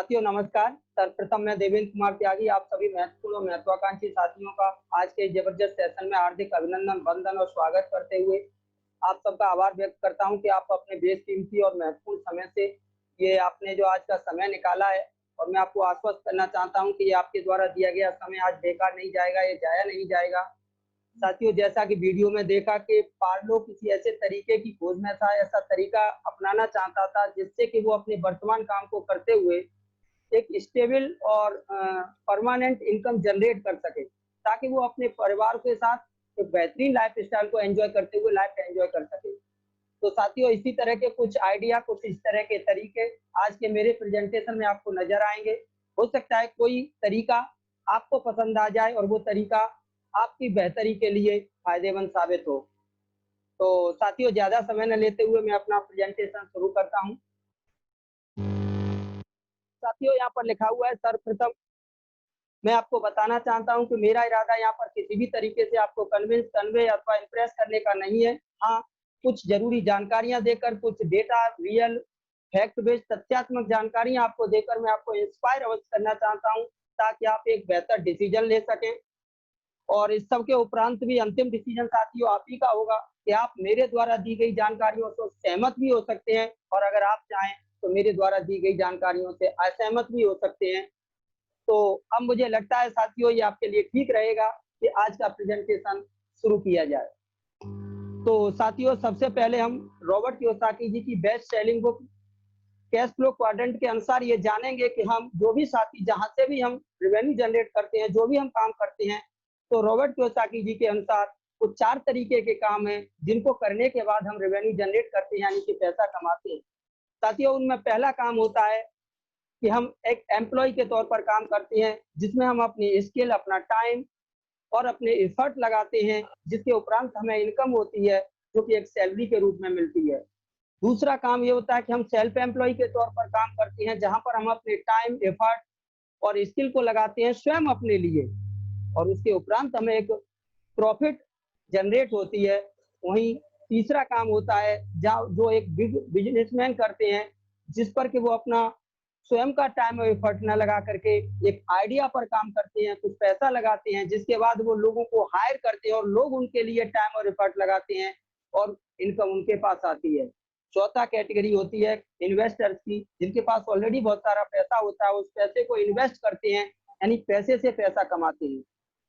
साथियों नमस्कार। सर्वप्रथम मैं देवेंद्र कुमार त्यागी आप सभी महत्वपूर्ण और महत्वाकांक्षी साथियों का आज के जबरदस्त सेशन में हार्दिक अभिनंदन, वंदन और स्वागत करते हुए आप सबका आभार व्यक्त करता हूं कि आप अपने बेशकीमती और महत्वपूर्ण समय से ये आपने जो आज का समय निकाला है, और मैं आपको आश्वस्त करना चाहता हूं कि ये आपके द्वारा दिया गया समय आज बेकार नहीं जाएगा, ये जाया नहीं जाएगा। साथियों, जैसा कि वीडियो में देखा कि पार्लो किसी ऐसे तरीके की खोज में था, ऐसा तरीका अपनाना चाहता था जिससे कि वो अपने वर्तमान काम को करते हुए एक स्टेबल और परमानेंट इनकम जनरेट कर सके, ताकि वो अपने परिवार के साथ एक बेहतरीन लाइफ स्टाइल को एंजॉय करते हुए लाइफ एंजॉय कर सके। तो साथियों, इसी तरह के कुछ आइडिया, कुछ इस तरह के तरीके आज के मेरे प्रेजेंटेशन में आपको नजर आएंगे। हो सकता है कोई तरीका आपको पसंद आ जाए और वो तरीका आपकी बेहतरी के लिए फायदेमंद साबित हो। तो साथियों, ज्यादा समय न लेते हुए मैं अपना प्रेजेंटेशन शुरू करता हूं। साथियों, यहाँ पर लिखा हुआ है, सर्वप्रथम मैं आपको बताना चाहता हूं कि मेरा इरादा यहाँ पर किसी भी तरीके से आपको कन्विंस, कन्वे अथवा इंप्रेस करने का नहीं है। हाँ, कुछ जरूरी जानकारियां देकर, कुछ डेटा, रियल फैक्ट बेस्ड तथ्यात्मक जानकारियां आपको देकर मैं आपको इंस्पायर अवश्य करना चाहता हूं, ताकि आप एक बेहतर डिसीजन ले सकें। और इस सब के उपरांत भी अंतिम डिसीजन साथियों आप ही का होगा कि आप मेरे द्वारा दी गई जानकारियों से सहमत भी हो सकते हैं, और अगर आप चाहें तो मेरे द्वारा दी गई जानकारियों से असहमत भी हो सकते हैं। तो अब मुझे लगता है साथियों, ये आपके लिए ठीक रहेगा कि आज का प्रेजेंटेशन शुरू किया जाए। तो साथियों, सबसे पहले हम रॉबर्ट कियोसाकी जी की best selling book cash flow quadrant के अनुसार ये जानेंगे कि हम जो भी साथी, जहां से भी हम रेवेन्यू जनरेट करते हैं, जो भी हम काम करते हैं, तो रॉबर्ट कियोसाकी जी के अनुसार कुछ 4 तरीके के काम हैं जिनको करने के बाद हम रेवेन्यू जनरेट करते हैं, यानी कि पैसा कमाते हैं। साथियों, उनमें पहला काम होता है कि हम एक एम्प्लॉय के तौर पर काम करते हैं, जिसमें हम अपनी स्किल, अपना टाइम और अपने एफर्ट लगाते हैं, जिसके उपरांत हमें इनकम होती है, जो कि एक सैलरी के रूप में मिलती है। दूसरा काम ये होता है कि हम सेल्फ एम्प्लॉय के तौर पर काम करते हैं, जहां पर हम अपने टाइम, एफर्ट और स्किल को लगाते हैं स्वयं अपने लिए, और उसके उपरांत हमें एक प्रॉफिट जनरेट होती है। वहीं तीसरा काम होता है जो एक बिग बिजनेसमैन करते हैं, जिस पर कि वो अपना स्वयं का टाइम और एफर्ट न लगा करके एक आइडिया पर काम करते हैं, कुछ पैसा लगाते हैं, जिसके बाद वो लोगों को हायर करते हैं और लोग उनके लिए टाइम और एफर्ट लगाते हैं और इनकम उनके पास आती है। चौथा कैटेगरी होती है इन्वेस्टर्स की, जिनके पास ऑलरेडी बहुत सारा पैसा होता है, उस पैसे को इन्वेस्ट करते हैं, यानी पैसे से पैसा कमाते हैं।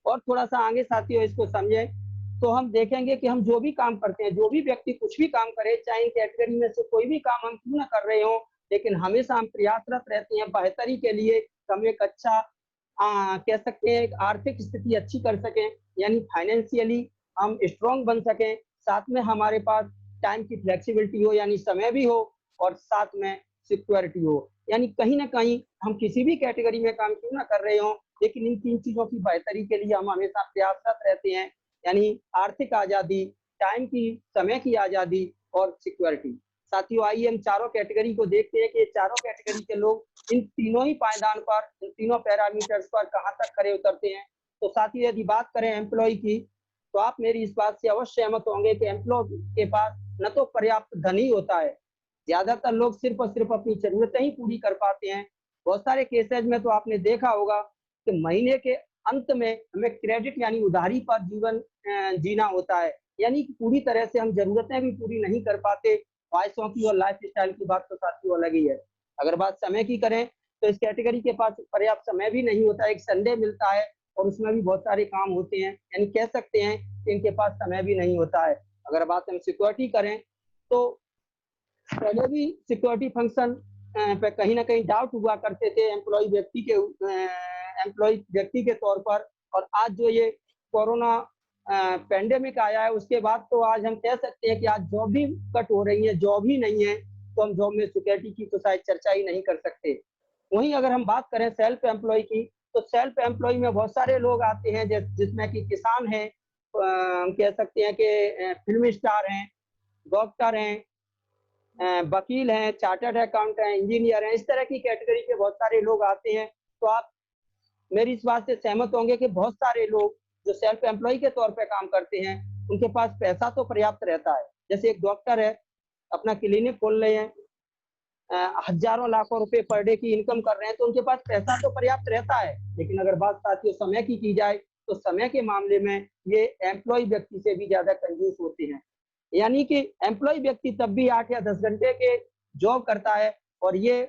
और थोड़ा सा आगे साथियों इसको समझें तो हम देखेंगे कि हम जो भी काम करते हैं, जो भी व्यक्ति कुछ भी काम करे, चाहे इन कैटेगरी में से कोई भी काम हम क्यों ना कर रहे हो, लेकिन हमेशा हम प्रयासरत रहते हैं बेहतरी के लिए, हम एक अच्छा कह सकते हैं एक आर्थिक स्थिति अच्छी कर सकें, यानी फाइनेंशियली हम स्ट्रांग बन सकें, साथ में हमारे पास टाइम की फ्लेक्सिबिलिटी हो, यानी समय भी हो, और साथ में सिक्योरिटी हो। यानी कहीं ना कहीं हम किसी भी कैटेगरी में काम क्यों ना कर रहे हो, लेकिन इन 3 चीजों की बेहतरी के लिए हम हमेशा प्रयासरत रहते हैं, यानी आर्थिक आजादी, टाइम की, समय की आजादी और सिक्योरिटी। साथियों, आइए हम चारों कैटेगरी को देखते हैं कि ये चारों कैटेगरी के लोग इन तीनों ही पायदान पर, इन तीनों पैरामीटर्स पर कहां तक खड़े उतरते हैं। तो साथियों, यदि बात करें एम्प्लॉय की, तो आप मेरी इस बात से अवश्य सहमत होंगे कि एम्प्लॉय के पास न तो पर्याप्त धन ही होता है, ज्यादातर लोग सिर्फ और सिर्फ अपनी जरूरतें ही पूरी कर पाते हैं। बहुत सारे केसेज में तो आपने देखा होगा कि महीने के अंत में हमें क्रेडिट यानी उधारी पर जीवन जीना होता है, यानी कि पूरी तरह से हम जरूरतें भी पूरी नहीं कर पाते। ख्वाहिशों की और लाइफ स्टाइल की बात तो साथियों अलग ही है। अगर बात समय की करें तो इस कैटेगरी के पास पर्याप्त समय भी नहीं होता, एक संडे मिलता है और उसमें भी बहुत सारे काम होते हैं, यानी कह सकते हैं कि इनके पास समय भी नहीं होता है। अगर बात हम सिक्योरिटी करें तो पहले भी सिक्योरिटी फंक्शन पे कहीं ना कहीं डाउट हुआ करते थे एम्प्लॉय व्यक्ति के तौर पर, और आज जो ये कोरोना पेंडेमिक आया है उसके बाद तो आज हम कह सकते हैं कि आज जॉब भी कट हो रही है, जॉब ही नहीं है, तो हम जॉब में सिक्योरिटी की तो शायद चर्चा ही नहीं कर सकते। वहीं अगर हम बात करें सेल्फ एम्प्लॉय की, तो सेल्फ एम्प्लॉय में बहुत सारे लोग आते हैं, जिसमें कि किसान हैं, हम कह सकते हैं कि फिल्म स्टार हैं, डॉक्टर हैं, वकील हैं, चार्टर्ड अकाउंट हैं, इंजीनियर हैं, इस तरह की कैटेगरी के बहुत सारे लोग आते हैं। तो आप मेरी इस बात से सहमत होंगे कि बहुत सारे लोग जो सेल्फ एम्प्लॉय के तौर पे काम करते हैं, उनके पास पैसा तो पर्याप्त रहता है। जैसे एक डॉक्टर है, अपना क्लिनिक खोल रहे हैं, हजारों लाखों रुपए पर डे की इनकम कर रहे हैं, तो उनके पास पैसा तो पर्याप्त रहता है। लेकिन अगर बात साथियों समय की जाए, तो समय के मामले में ये एम्प्लॉय व्यक्ति से भी ज्यादा कंजूस होते हैं। यानी कि एम्प्लॉय व्यक्ति तब भी 8 या 10 घंटे के जॉब करता है, और ये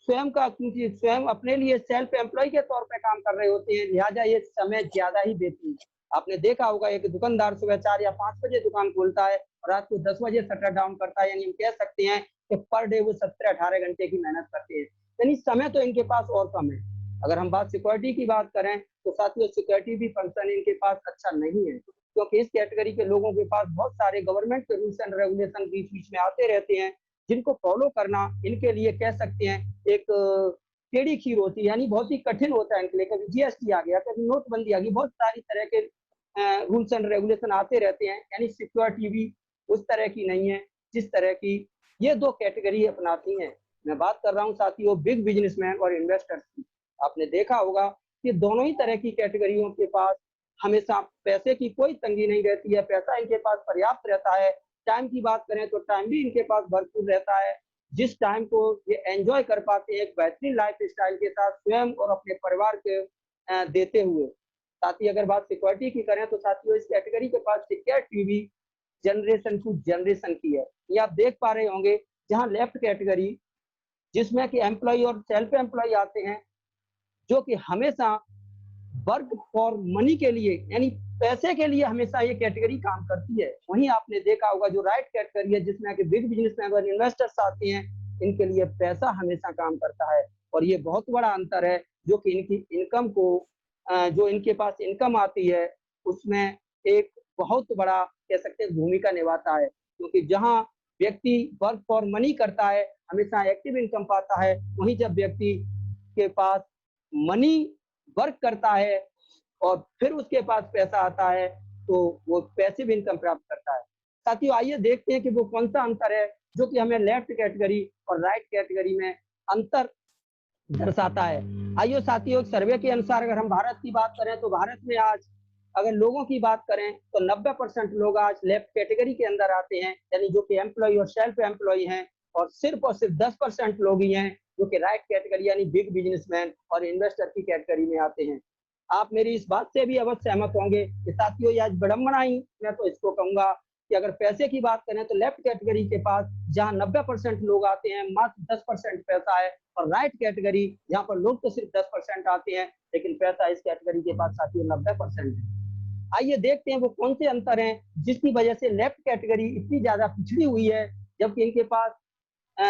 स्वयं का, क्योंकि स्वयं अपने लिए सेल्फ एम्प्लॉय के तौर पे काम कर रहे होते हैं, लिहाजा ये समय ज्यादा ही देते हैं। आपने देखा होगा एक दुकानदार सुबह 4 या 5 बजे दुकान खोलता है और रात को 10 बजे शटर डाउन करता है, यानी हम कह सकते हैं कि पर डे वो 17-18 घंटे की मेहनत करते हैं। यानी समय तो इनके पास और कम है। अगर हम बात सिक्योरिटी की बात करें, तो साथियों सिक्योरिटी भी फंक्शन इनके पास अच्छा नहीं है, क्योंकि इस कैटेगरी के लोगों के पास बहुत सारे गवर्नमेंट के रूल्स एंड रेगुलेशन बीच बीच में आते रहते हैं, जिनको फॉलो करना इनके लिए कह सकते हैं एक टेढ़ी खीर होती है, यानी बहुत ही कठिन होता है इनके लिए। कभी जीएसटी आ गया, कभी नोटबंदी आ गई, बहुत सारी तरह के रूल्स एंड रेगुलेशन आते रहते हैं। यानी सिक्योरिटी भी उस तरह की नहीं है जिस तरह की ये दो कैटेगरी अपनाती हैं। मैं बात कर रहा हूँ साथियों बिग बिजनेसमैन और इन्वेस्टर्स की। आपने देखा होगा कि दोनों ही तरह की कैटेगरियों के पास हमेशा पैसे की कोई तंगी नहीं रहती है, पैसा इनके पास पर्याप्त रहता है। टाइम की बात करें तो टाइम भी इनके पास भरपूर रहता है, जिस टाइम को ये एंजॉय कर पाते हैं एक बेहतरीन लाइफ स्टाइल के साथ स्वयं और अपने परिवार के देते हुए। साथ ही अगर बात सिक्योरिटी की करें, तो साथियों इस कैटेगरी के पास सिक्योरिटी भी जनरेशन टू जनरेशन की है। ये आप देख पा रहे होंगे, जहां लेफ्ट कैटेगरी जिसमें कि एम्प्लॉय और सेल्फ एम्प्लॉय आते हैं, जो कि हमेशा वर्क फॉर मनी के लिए, यानी पैसे के लिए हमेशा ये कैटेगरी काम करती है। वहीं आपने देखा होगा जो राइट कैटेगरी है, जिसमें कि बिग बिजनेसमैन और इन्वेस्टर्स आते हैं, इनके लिए पैसा हमेशा काम करता है। और ये बहुत बड़ा अंतर है, जो कि इनकी इनकम को जो इनके पास इनकम आती है, उसमें एक बहुत बड़ा कह सकते हैं भूमिका निभाता है। क्योंकि जहां व्यक्ति वर्क फॉर मनी करता है, हमेशा एक्टिव इनकम पाता है, वहीं जब व्यक्ति के पास मनी वर्क करता है और फिर उसके पास पैसा आता है, तो वो पैसिव इनकम प्राप्त करता है। साथियों आइए देखते हैं कि वो कौन सा अंतर है जो कि हमें लेफ्ट कैटेगरी और राइट कैटेगरी में अंतर दर्शाता है। आइए साथियों, सर्वे के अनुसार अगर हम भारत की बात करें, तो भारत में आज अगर लोगों की बात करें तो 90% लोग आज लेफ्ट कैटेगरी के अंदर आते हैं, यानी जो कि एम्प्लॉय और सेल्फ एम्प्लॉय हैं, और सिर्फ 10% लोग ही हैं जो कि राइट कैटेगरी यानी बिग बिजनेसमैन और इन्वेस्टर की कैटेगरी में आते हैं। आप मेरी इस बात से भी अवश्य सहमत होंगे कि साथियों ये आज विडंबना ही मैं तो इसको कहूंगा कि अगर पैसे की बात करें तो लेफ्ट कैटेगरी के पास जहां 90% लोग आते हैं, मात्र 10% पैसा है, और राइट कैटेगरी जहां पर लोग तो सिर्फ 10% आते हैं, लेकिन पैसा इस कैटेगरी के पास साथियों 90% है। आइए देखते हैं वो कौन से अंतर हैं जिसकी वजह से लेफ्ट कैटेगरी इतनी ज्यादा पिछड़ी हुई है, जबकि इनके पास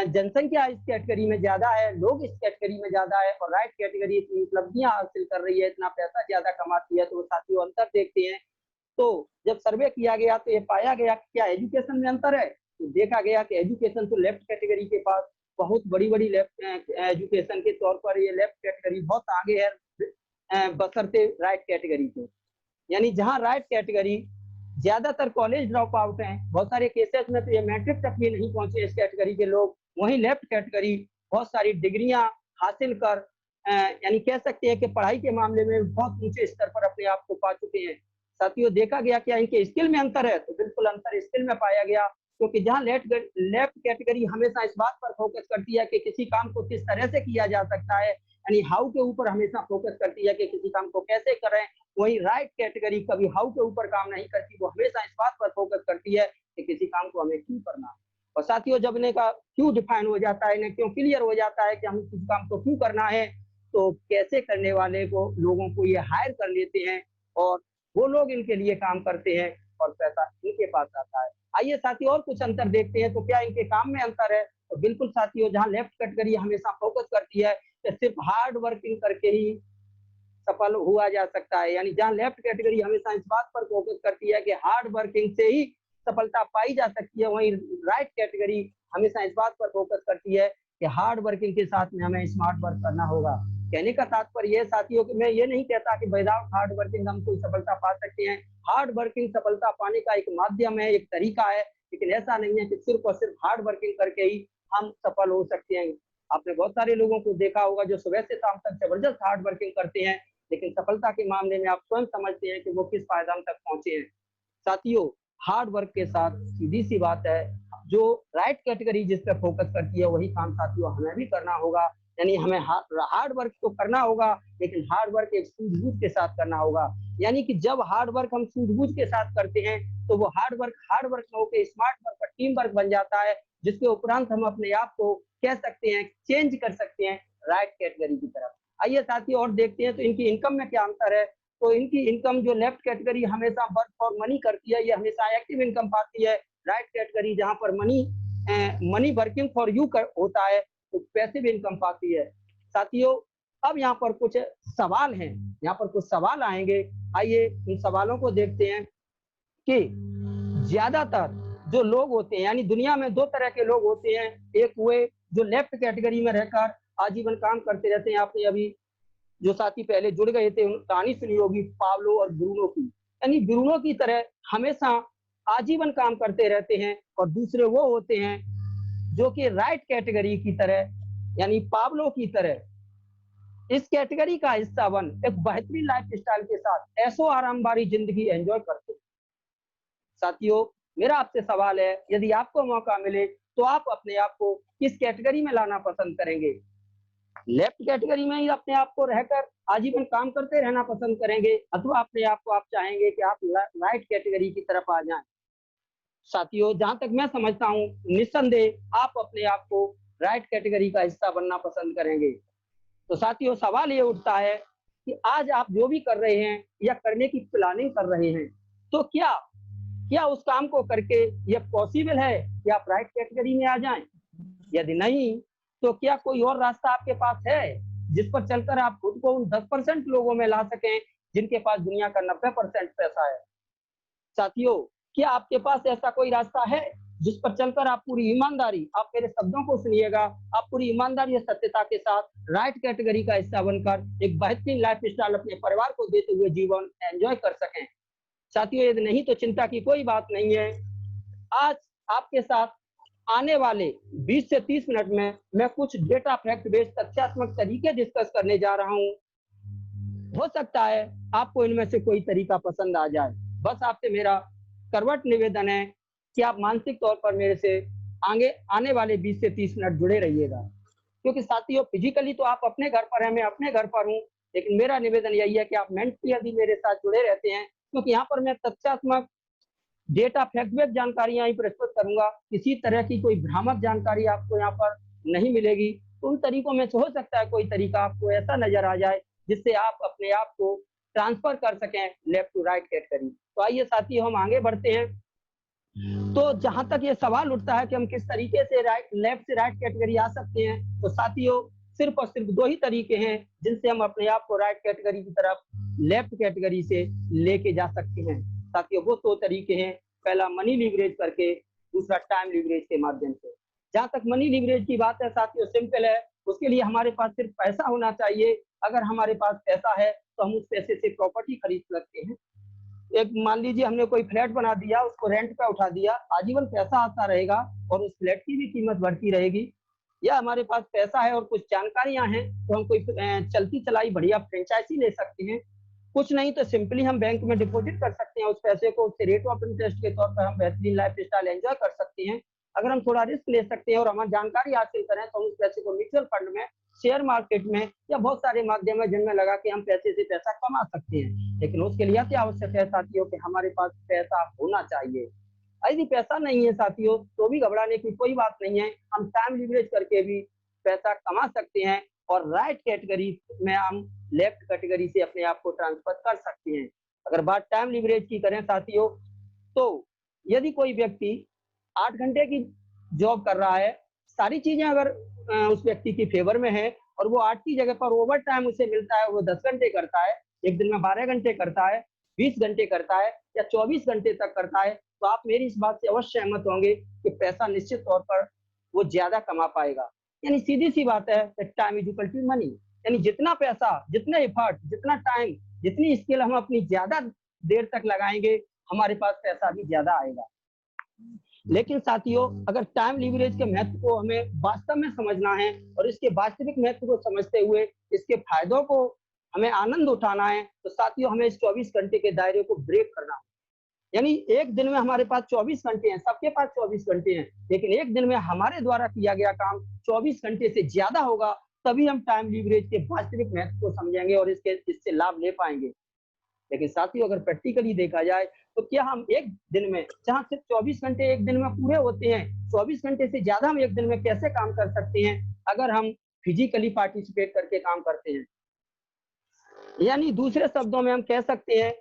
जनसंख्या इस कैटेगरी में ज्यादा है, लोग इस कैटेगरी में ज्यादा है, और राइट कैटेगरी इतनी उपलब्धियां हासिल कर रही है, इतना पैसा ज्यादा कमाती है। तो साथियों अंतर देखते हैं। तो जब सर्वे किया गया तो ये पाया गया कि क्या एजुकेशन में अंतर है, तो देखा गया कि एजुकेशन तो लेफ्ट कैटेगरी के पास बहुत बड़ी बड़ी लेफ्ट एजुकेशन के तौर पर ये लेफ्ट कैटेगरी बहुत आगे है बशर्ते राइट कैटेगरी के। यानी जहां राइट कैटेगरी ज्यादातर कॉलेज ड्रॉप आउट हैं, बहुत सारे केसेस में तो ये मैट्रिक तक भी नहीं पहुंचे इस कैटेगरी के लोग, वहीं लेफ्ट कैटेगरी बहुत सारी डिग्रियां हासिल कर यानी कह सकते हैं कि पढ़ाई के मामले में बहुत ऊंचे स्तर पर अपने आप को पा चुके हैं। साथियों देखा गया क्या इनके स्किल में अंतर है, तो बिल्कुल अंतर स्किल में पाया गया, क्योंकि जहां लेफ्ट कैटेगरी हमेशा इस बात पर फोकस करती है कि किसी काम को किस तरह से किया जा सकता है, यानी हाउ के ऊपर हमेशा फोकस करती है कि किसी काम को कैसे करें, वही राइट कैटेगरी कभी हाउ के ऊपर काम नहीं करती, वो हमेशा इस बात पर फोकस करती है कि किसी काम को हमें क्यों करना है। और साथियों जब इन्हें का क्यों डिफाइन हो जाता है, इन्हें क्यों क्लियर हो जाता है कि हम किसी काम को क्यों करना है, तो कैसे करने वाले को लोगों को ये हायर कर लेते हैं और वो लोग इनके लिए काम करते हैं और पैसा इनके पास आता है। आइए साथियों और कुछ अंतर देखते हैं, तो क्या इनके काम में अंतर है, तो बिल्कुल साथियों जहां लेफ्ट कैटेगरी हमेशा फोकस करती है कि सिर्फ हार्ड वर्किंग करके ही सफल हुआ जा सकता है, यानी जहां लेफ्ट कैटेगरी हमेशा इस बात पर फोकस करती है कि हार्ड वर्किंग से ही सफलता पाई जा सकती है, वहीं राइट कैटेगरी हमेशा इस बात पर फोकस करती है कि हार्ड वर्किंग के साथ में हमें स्मार्ट वर्क करना होगा। कहने का तात्पर्य यह साथियों कि मैं ये नहीं कहता कि विदाउट हार्ड वर्किंग हम कोई सफलता पा सकते हैं। हार्ड वर्किंग सफलता पाने का एक माध्यम है, एक तरीका है, लेकिन ऐसा नहीं है कि सिर्फ और सिर्फ हार्ड वर्किंग करके ही हम सफल हो सकते हैं। आपने बहुत सारे लोगों को देखा होगा जो सुबह से शाम तक जबरदस्त हार्ड वर्किंग करते हैं, लेकिन सफलता के मामले में आप स्वयं समझते हैं कि वो किस पायदान तक पहुंचे हैं। साथियों हार्ड वर्क के साथ सीधी सी बात है, जो राइट कैटेगरी जिस पर फोकस करती है वही काम साथियों हमें भी करना होगा। यानी हमें हार्ड वर्क तो करना होगा, लेकिन हार्ड वर्क एक सूझबूझ के साथ करना होगा। यानी कि जब हार्ड वर्क हम सूझबूझ के साथ करते हैं तो वो हार्ड वर्क न होकर स्मार्ट वर्क और टीम वर्क बन जाता है, जिसके उपरांत हम अपने आप को कह सकते हैं, चेंज कर सकते हैं राइट कैटेगरी की तरफ। आइए साथियों और देखते हैं तो इनकी इनकम में क्या अंतर है। तो इनकी इनकम जो लेफ्ट कैटेगरी हमेशा वर्क फॉर मनी करती है, ये हमेशा एक्टिव इनकम पाती है। राइट कैटेगरी जहां पर मनी वर्किंग फॉर यू होता है तो पैसिव इनकम पाती है। साथियों अब यहाँ पर कुछ सवाल हैं, यहाँ पर कुछ सवाल आएंगे। आइए इन सवालों को देखते हैं कि ज्यादातर जो लोग होते हैं, यानी दुनिया में दो तरह के लोग होते हैं। एक हुए जो लेफ्ट कैटेगरी में रहकर आजीवन काम करते रहते हैं। आपने अभी जो साथी पहले जुड़ गए थे कहानी सुनी होगी पाब्लो और ब्रूनो की, यानी ब्रूनो की तरह हमेशा आजीवन काम करते रहते हैं। और दूसरे वो होते हैं जो कि राइट कैटेगरी की तरह, यानी पाब्लो की तरह इस कैटेगरी का हिस्सा बन एक बेहतरीन लाइफ स्टाइल के साथ ऐशो आराम भरी जिंदगी एंजॉय करते हैं। साथियों मेरा आपसे सवाल है, यदि आपको मौका मिले तो आप अपने आप को किस कैटेगरी में लाना पसंद करेंगे? लेफ्ट कैटेगरी में ही अपने आप को रहकर आजीवन काम करते रहना पसंद करेंगे, अथवा अपने आप को आप चाहेंगे कि आप राइट कैटेगरी की तरफ आ जाएं? साथियों जहां तक मैं समझता हूं निस्संदेह आप अपने आप को राइट कैटेगरी का हिस्सा बनना पसंद करेंगे। तो साथियों सवाल ये उठता है कि आज आप जो भी कर रहे हैं या करने की प्लानिंग कर रहे हैं, तो क्या उस काम को करके यह पॉसिबल है कि आप राइट कैटेगरी में आ जाएं? यदि नहीं तो क्या कोई और रास्ता आपके पास है जिस पर चलकर आप खुद को उन 10% लोगों में ला सकें जिनके पास दुनिया का 90% पैसा है? साथियों क्या आपके पास ऐसा कोई रास्ता है जिस पर चलकर आप पूरी ईमानदारी, आप मेरे शब्दों को सुनिएगा, आप पूरी ईमानदारी और सत्यता के साथ राइट कैटेगरी का हिस्सा बनकर एक बेहतरीन लाइफ स्टाइल अपने परिवार को देते हुए जीवन एंजॉय कर सकें? साथियों यदि नहीं तो चिंता की कोई बात नहीं है। आज आपके साथ आने वाले 20 से 30 मिनट में मैं कुछ डेटा फैक्ट बेस्ड तथ्यात्मक तरीके डिस्कस करने जा रहा हूं। हो सकता है आपको इनमें से कोई तरीका पसंद आ जाए। बस आपसे मेरा करवट निवेदन है कि आप मानसिक तौर पर मेरे से आगे आने वाले 20 से 30 मिनट जुड़े रहिएगा, क्योंकि साथियों फिजिकली तो आप अपने घर पर हैं, मैं अपने घर पर हूं, लेकिन मेरा निवेदन यही है कि आप मेंटली यदि मेरे साथ जुड़े रहते हैं, क्योंकि यहाँ पर मैं तथ्यात्मक डेटा फैक्ट बेस्ड जानकारियां ही प्रस्तुत करूंगा। किसी तरह की कोई भ्रामक जानकारी आपको यहाँ पर नहीं मिलेगी। उन तरीकों में से हो सकता है कोई तरीका आपको ऐसा नजर आ जाए जिससे आप अपने आप को ट्रांसफर कर सकें लेफ्ट टू राइट कैटेगरी। तो आइए साथियों हम आगे बढ़ते हैं। तो जहां तक ये सवाल उठता है कि हम किस तरीके से लेफ्ट से राइट कैटेगरी आ सकते हैं, तो साथियों सिर्फ और सिर्फ दो ही तरीके हैं जिनसे हम अपने आप को राइट कैटेगरी की तरफ लेफ्ट कैटेगरी से लेके जा सकते हैं। साथियों वो दो तरीके हैं, पहला मनी लीवरेज करके, दूसरा टाइम लीवरेज के माध्यम से। जहां तक मनी लीवरेज की बात है साथियों सिंपल है, उसके लिए हमारे पास सिर्फ पैसा होना चाहिए। अगर हमारे पास पैसा है तो हम उस पैसे से प्रॉपर्टी खरीद सकते हैं। एक मान लीजिए हमने कोई फ्लैट बना दिया, उसको रेंट पे उठा दिया, आजीवन पैसा आता रहेगा और उस फ्लैट की भी कीमत बढ़ती रहेगी। या हमारे पास पैसा है और कुछ जानकारियां हैं तो हम कोई चलती चलाई बढ़िया फ्रेंचाइजी ले सकते हैं। कुछ नहीं तो सिंपली हम बैंक में डिपॉजिट कर सकते हैं उस पैसे को, उससे रेट ऑफ इंटरेस्ट के तौर पर हम बेहतरीन लाइफ स्टाइल एंजॉय कर सकते हैं। अगर हम थोड़ा रिस्क ले सकते हैं और हमारी जानकारी हासिल करें तो हम उस पैसे को म्यूचुअल फंड में, शेयर मार्केट में या बहुत सारे माध्यम है जिनमें लगा के हम पैसे से पैसा कमा सकते हैं। लेकिन उसके लिए अति आवश्यक है साथियों कि हमारे पास पैसा होना चाहिए। यदि पैसा नहीं है साथियों तो भी घबराने की कोई बात नहीं है, हम टाइम लीवरेज करके भी पैसा कमा सकते हैं और राइट कैटेगरी में हम लेफ्ट कैटेगरी से अपने आप को ट्रांसफर कर सकते हैं। अगर बात टाइम लीवरेज की करें साथियों, तो यदि कोई व्यक्ति 8 घंटे की जॉब कर रहा है, सारी चीजें अगर उस व्यक्ति की फेवर में है और वो 8 की जगह पर ओवर टाइम उसे मिलता है, वो 10 घंटे करता है, एक दिन में 12 घंटे करता है, 20 घंटे करता है या 24 घंटे तक करता है, तो आप मेरी इस बात से अवश्य सहमत होंगे कि पैसा निश्चित तौर पर वो ज्यादा कमा पाएगा। यानी सीधी सी बात है, time is equal to money. यानी जितना पैसा, जितना एफर्ट, जितना टाइम, जितनी स्किल हम अपनी ज्यादा देर तक लगाएंगे, हमारे पास पैसा भी ज्यादा आएगा। लेकिन साथियों अगर टाइम लीवरेज के महत्व को हमें वास्तव में समझना है और इसके वास्तविक महत्व को समझते हुए इसके फायदों को हमें आनंद उठाना है, तो साथियों हमें इस 24 घंटे के दायरे को ब्रेक करना है। यानी एक दिन में हमारे पास 24 घंटे हैं, सबके पास 24 घंटे हैं, लेकिन एक दिन में हमारे द्वारा किया गया काम 24 घंटे से ज्यादा होगा, तभी हम टाइम लीवरेज के वास्तविक महत्व को समझेंगे और इससे लाभ ले पाएंगे। लेकिन साथियों, अगर प्रैक्टिकली देखा जाए तो क्या हम एक दिन में, जहां सिर्फ 24 घंटे एक दिन में पूरे होते हैं, 24 घंटे से ज्यादा हम एक दिन में कैसे काम कर सकते हैं अगर हम फिजिकली पार्टिसिपेट करके काम करते हैं। यानी दूसरे शब्दों में हम कह सकते हैं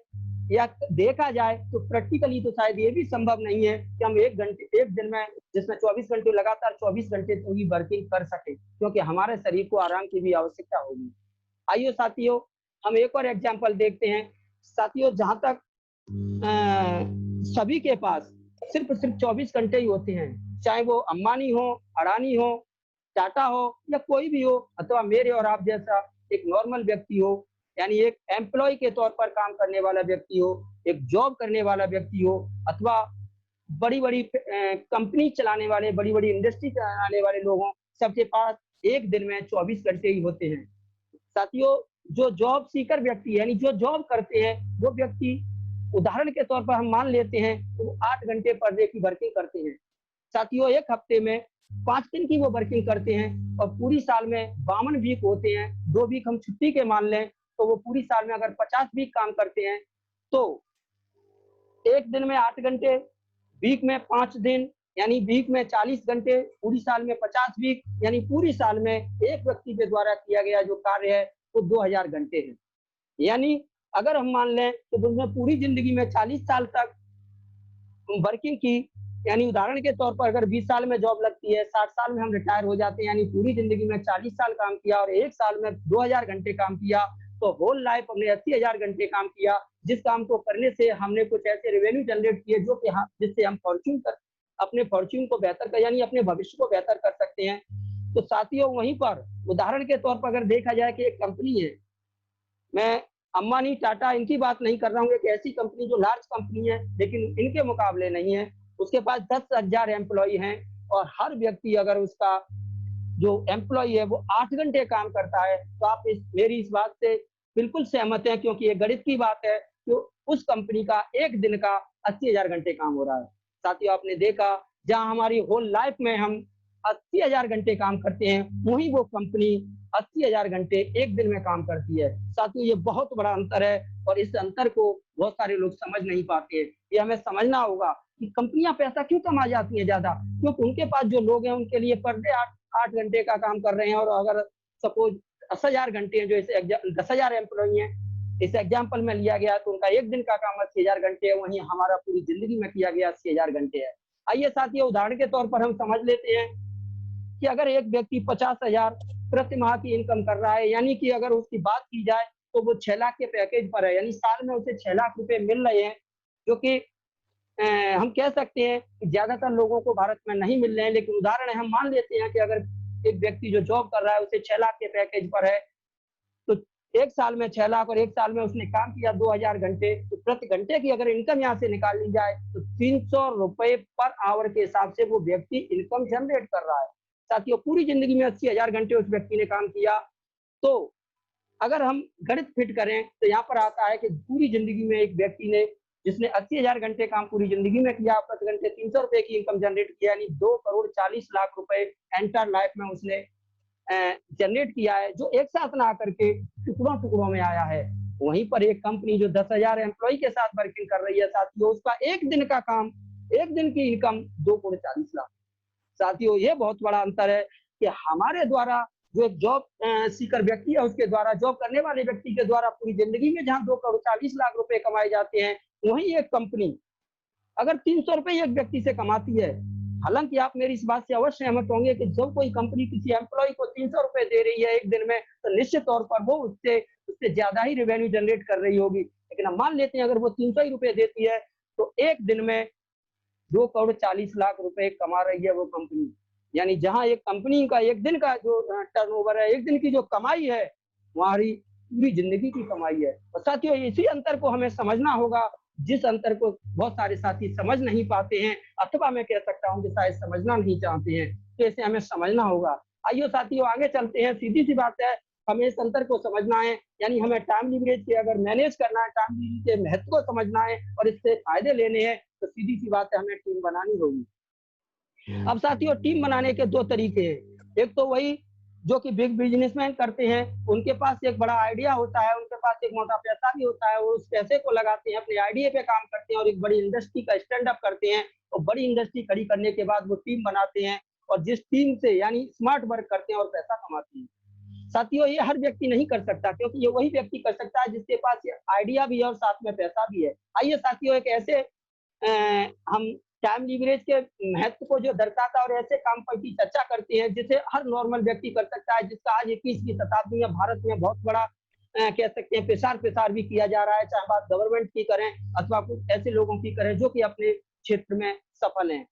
या देखा जाए तो प्रैक्टिकली तो शायद ये भी संभव नहीं है कि हम एक दिन में, जिसमें 24 घंटे लगातार 24 घंटे तो ही वर्किंग कर सके, क्योंकि हमारे शरीर को आराम की भी आवश्यकता होगी। आइए साथियों, हम एक और एग्जाम्पल देखते हैं। साथियों, जहां तक सभी के पास सिर्फ 24 घंटे ही होते हैं, चाहे वो अंबानी हो, अडानी हो, टाटा हो या कोई भी हो, अथवा मेरे और आप जैसा एक नॉर्मल व्यक्ति हो, यानी एक एम्प्लॉय के तौर पर काम करने वाला व्यक्ति हो, एक जॉब करने वाला व्यक्ति हो, अथवा बड़ी बड़ी कंपनी चलाने वाले, बड़ी बड़ी इंडस्ट्री चलाने वाले लोग हों, सबके पास एक दिन में 24 घंटे ही होते हैं। साथियों, जो जॉब सीकर व्यक्ति यानी जो जॉब करते हैं वो व्यक्ति, उदाहरण के तौर पर हम मान लेते हैं तो 8 घंटे पर डे की वर्किंग करते हैं। साथियों, एक हफ्ते में 5 दिन की वो वर्किंग करते हैं और पूरी साल में 52 वीक होते हैं। 2 वीक हम छुट्टी के मान लें तो वो पूरी साल में अगर 50 वीक काम करते हैं तो एक दिन में 8 घंटे, वीक में 5 दिन, यानी वीक में 40 घंटे, पूरी साल में 50 वीक, यानी पूरी साल में एक व्यक्ति के द्वारा किया गया जो कार्य है वो 2000 घंटे है। यानी अगर हम मान लें तो उसमें पूरी जिंदगी में 40 साल तक वर्किंग की, यानी उदाहरण के तौर पर अगर 20 साल में जॉब लगती है, 60 साल में हम रिटायर हो जाते हैं, यानी पूरी जिंदगी में 40 साल काम किया और एक साल में 2000 घंटे काम किया, तो होल लाइफ हमने 80,000 घंटे काम किया, जिस काम को करने से हमने कुछ ऐसे रेवेन्यू जनरेट किए जो कि जिससे हम अपने फॉर्च्यून को बेहतर कर, यानी अपने भविष्य को बेहतर कर सकते हैं। तो साथियों, वहीं पर उदाहरण के तौर पर अगर देखा जाए कि एक कंपनी है, मैं अंबानी, टाटा इनकी बात नहीं कर रहा हूँ, एक ऐसी कंपनी जो लार्ज कंपनी है लेकिन इनके मुकाबले नहीं है, उसके पास 10,000 एम्प्लॉय हैं और हर व्यक्ति अगर उसका जो एम्प्लॉय है वो 8 घंटे काम करता है, तो आप मेरी इस बात से बिल्कुल सहमत हैं, क्योंकि ये गणित की बात है कि उस कंपनी का एक दिन का 80,000 घंटे काम हो रहा है। साथियों, आपने देखा, जहां हमारी होल लाइफ में हम 80,000 घंटे काम करते हैं, वहीं वो कंपनी 80,000 घंटे एक दिन में काम करती है। साथियों, ये बहुत बड़ा अंतर है और इस अंतर को बहुत सारे लोग समझ नहीं पाते हैं। ये हमें समझना होगा कि कंपनियां पैसा क्यों कमा जाती हैं ज्यादा, क्योंकि उनके पास जो लोग हैं उनके लिए पर डे 8 घंटे का काम कर रहे हैं, और अगर सपोज 10,000 घंटे हैं, जो इसे 10,000 एम्प्लॉई हैं, इस एग्जाम्पल में लिया गया, तो उनका एक दिन का काम 80,000 घंटे है, वहीं हमारा पूरी जिंदगी में किया गया 80,000 घंटे है। आइए साथियों, उदाहरण के तौर पर हम समझ लेते हैं कि अगर एक व्यक्ति 50,000 प्रति माह की इनकम कर रहा है, यानी कि अगर उसकी बात की जाए तो वो 6 लाख के पैकेज पर है, यानी साल में उसे 6 लाख रुपए मिल रहे हैं, जो कि हम कह सकते हैं कि ज्यादातर लोगों को भारत में नहीं मिल रहे हैं, लेकिन उदाहरण है, हम मान लेते हैं कि अगर एक व्यक्ति जो जॉब कर रहा है उसे 6 लाख के पैकेज पर है, तो एक साल में 6 लाख और एक साल में उसने काम किया 2000 घंटे, तो प्रति घंटे की अगर इनकम यहाँ से निकाल ली जाए तो 300 रुपए पर आवर के हिसाब से वो व्यक्ति इनकम जनरेट कर रहा है। साथियों, पूरी जिंदगी में 80,000 घंटे उस व्यक्ति ने काम किया, तो अगर हम गणित फिट करें तो यहाँ पर आता है कि पूरी जिंदगी में एक व्यक्ति ने, जिसने 80,000 घंटे काम पूरी जिंदगी में किया, प्रति घंटे 300 रुपए की इनकम जनरेट किया, यानी 2,40,00,000 रुपए एंटायर लाइफ में उसने जनरेट किया है, जो एक साथ ना आकर के टुकड़ों में आया है। वहीं पर एक कंपनी जो 10,000 एम्प्लॉय के साथ वर्किंग कर रही है साथियों, उसका एक दिन का काम, एक दिन की इनकम 2,40,00,000। साथियों, ये बहुत बड़ा अंतर है कि हमारे द्वारा जो एक जॉब सीकर व्यक्ति है, उसके द्वारा, जॉब करने वाले व्यक्ति के द्वारा पूरी जिंदगी में जहां 2,40,00,000 रुपए कमाए जाते हैं, वहीं एक कंपनी अगर 300 रुपए एक व्यक्ति से कमाती है, हालांकि आप मेरी इस बात से अवश्य सहमत होंगे कि जब कोई कंपनी किसी एम्प्लॉय को 300 रुपए दे रही है एक दिन में, तो निश्चित तौर पर वो उससे ज्यादा ही रेवेन्यू जनरेट कर रही होगी। लेकिन हम मान लेते हैं अगर वो 300 ही रुपए देती है, तो एक दिन में 2,40,00,000 रुपए कमा रही है वो कंपनी। यानी जहां एक कंपनी का एक दिन का जो टर्नओवर है, एक दिन की जो कमाई है, हमारी पूरी जिंदगी की कमाई है। और साथियों, इसी अंतर को हमें समझना होगा, जिस अंतर को बहुत सारे साथी समझ नहीं पाते हैं, अथवा मैं कह सकता हूं कि शायद समझना नहीं चाहते हैं, तो इसे हमें समझना होगा। आइए साथियों, आगे चलते हैं। सीधी सी बात है, हमें इस अंतर को समझना है, यानी हमें टाइम लीवरेज के अगर मैनेज करना है, टाइम लीवरेज के महत्व को समझना है और इससे फायदे लेने हैं, तो सीधी सी बात है, हमें टीम बनानी होगी। अब साथियों, टीम बनाने के 2 तरीके हैं। एक तो वही जो कि बिग बिजनेसमैन करते हैं, उनके पास एक बड़ा आइडिया होता है, उनके पास एक मोटा पैसा भी होता है, वो उस पैसे को लगाते हैं, अपने आइडिया पे काम करते हैं और एक बड़ी इंडस्ट्री का स्टैंड अप करते हैं। और बड़ी इंडस्ट्री खड़ी करने के बाद वो टीम बनाते हैं और जिस टीम से यानी स्मार्ट वर्क करते हैं और पैसा कमाते हैं। साथियों, ये हर व्यक्ति नहीं कर सकता, क्योंकि ये वही व्यक्ति कर सकता है जिसके पास ये आइडिया भी है और साथ में पैसा भी है। आइए साथियों, एक ऐसे हम टाइम लीवरेज के महत्व को जो दर्शाता है और ऐसे काम पर की चर्चा करते हैं जिसे हर नॉर्मल व्यक्ति कर सकता है, जिसका आज 21वीं शताब्दी में भारत में बहुत बड़ा कह सकते हैं प्रसार भी किया जा रहा है, चाहे बात गवर्नमेंट की करें अथवा कुछ ऐसे लोगों की करें जो कि अपने क्षेत्र में सफल हैं।